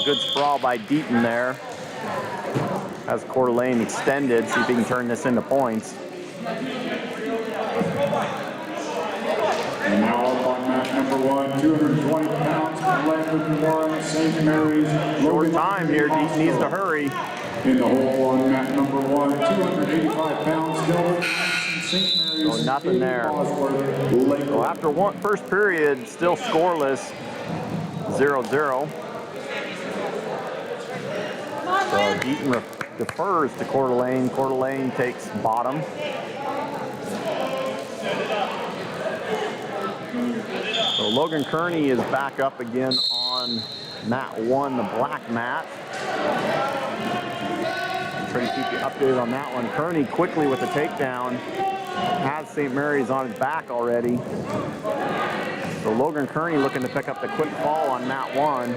Good sprawl by Deaton there. Has Coeur d'Alene extended, see if he can turn this into points. And now up on mat number 1, 220 pounds, Landon Warren, St. Mary's, Short time here, Deaton needs to hurry. In the hole on mat number 1, 285 pounds, Delbert Lamson, St. Mary's, So nothing there. Bosworth, Lakeland. So after first period, still scoreless, 0-0. So Deaton defers to Coeur d'Alene. Coeur d'Alene takes bottom. So Logan Kearney is back up again on mat 1, the black mat. I'm trying to keep you updated on that one. Kearney quickly with the takedown. Has St. Mary's on his back already. So Logan Kearney looking to pick up the quick fall on mat 1.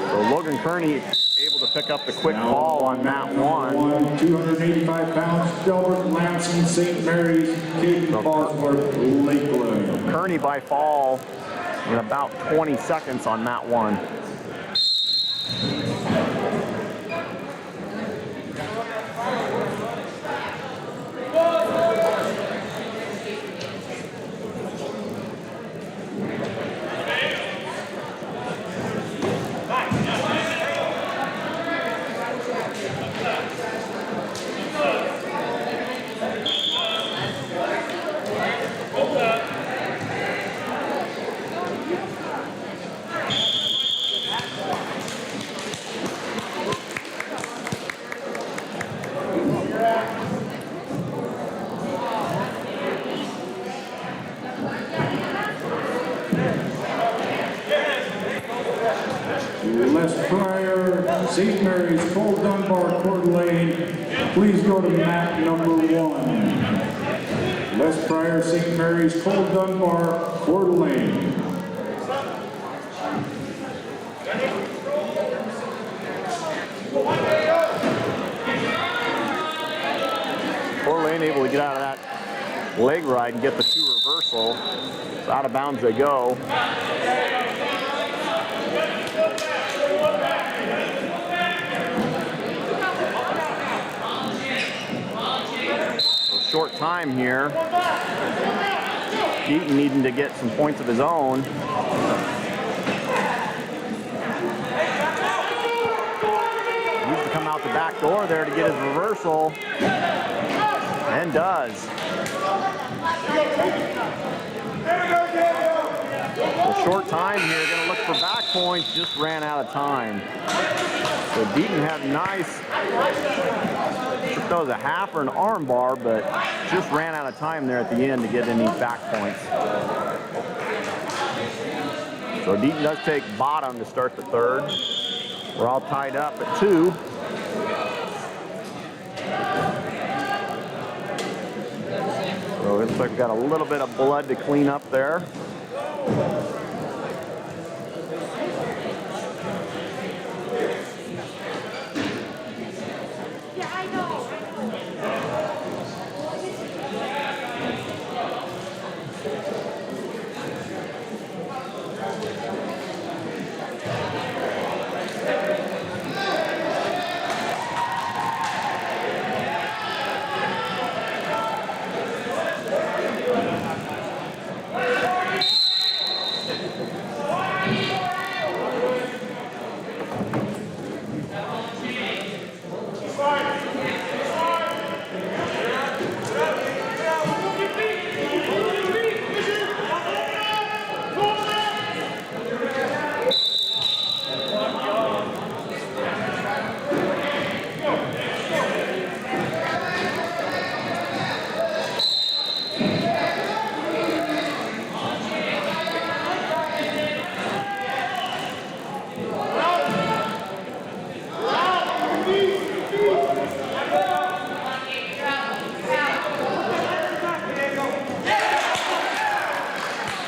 So Logan Kearney able to pick up the quick fall on mat 1. 285 pounds, Delbert Lamson, St. Mary's, Katie Bosworth, Lakeland. Kearney by fall in about 20 seconds on mat 1. St. Mary's, Cole Dunbar, Coeur d'Alene, please go to mat number 1. Les Pryor, St. Mary's, Cole Dunbar, Coeur d'Alene. Coeur d'Alene able to get out of that leg ride and get the 2 reversal. So out of bounds they go. So short time here. Eaton needing to get some points of his own. Needs to come out the back door there to get his reversal. And does. A short time here, gonna look for back points, just ran out of time. So Deaton had nice, if that was a half or an arm bar, but just ran out of time there at the end to get any back points. So Deaton does take bottom to start the third. We're all tied up at 2. So it looks like we've got a little bit of blood to clean up there. Yeah, I know.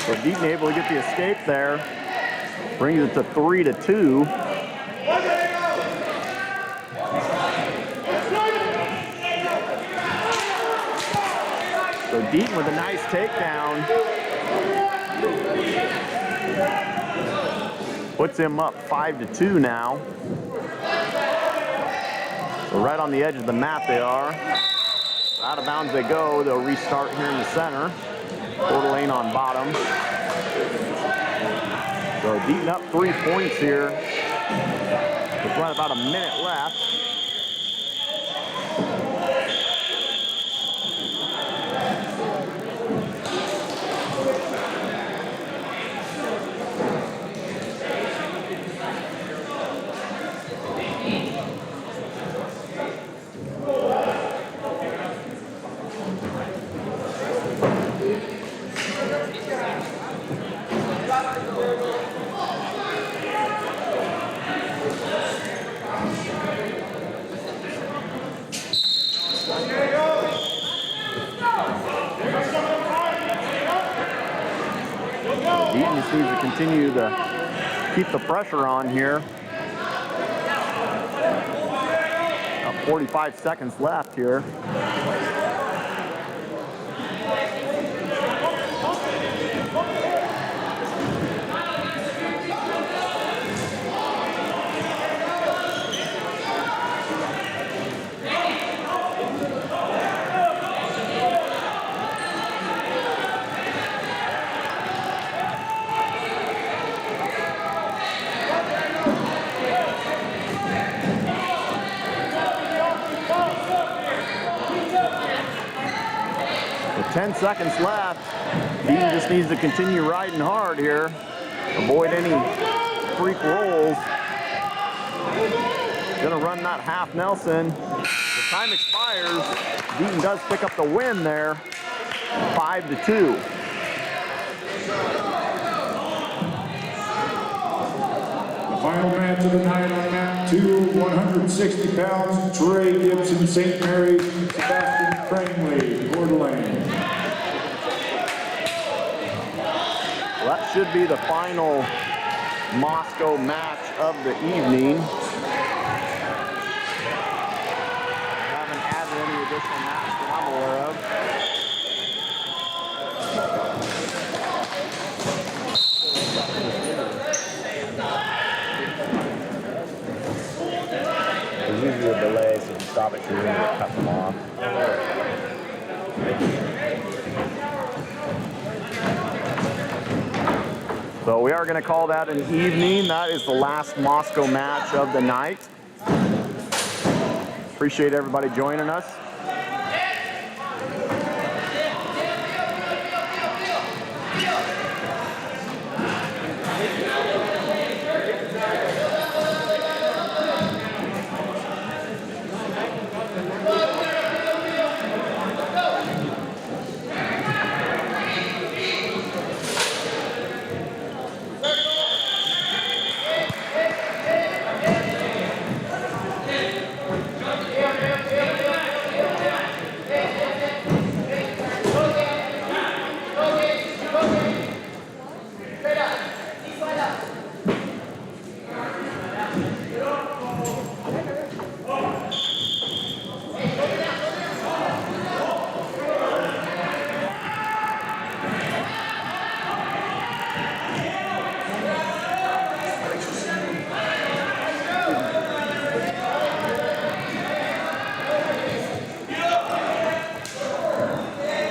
So Deaton able to get the escape there. Brings it to 3-2. So Deaton with a nice takedown. Puts him up 5-2 now. So right on the edge of the mat they are. Out of bounds they go. They'll restart here in the center. Coeur d'Alene on bottom. So Deaton up 3 points here. With right about a minute left. Deaton just needs to continue to keep the pressure on here. About 45 seconds left here. With 10 seconds left, Deaton just needs to continue riding hard here. Avoid any freak rolls. Gonna run that half Nelson. The time expires. Deaton does pick up the win there, 5-2. Final match of the night on mat 2, 160 pounds, Trey Gibson, St. Mary, Sebastian Cranley, Coeur d'Alene. Well, that should be the final Moscow match of the evening. Haven't added any additional matches that I'm aware of. There's usually a delay, so if you stop it too early, it cuts them off. So we are going to call that an evening. That is the last Moscow match of the night. Appreciate everybody joining us.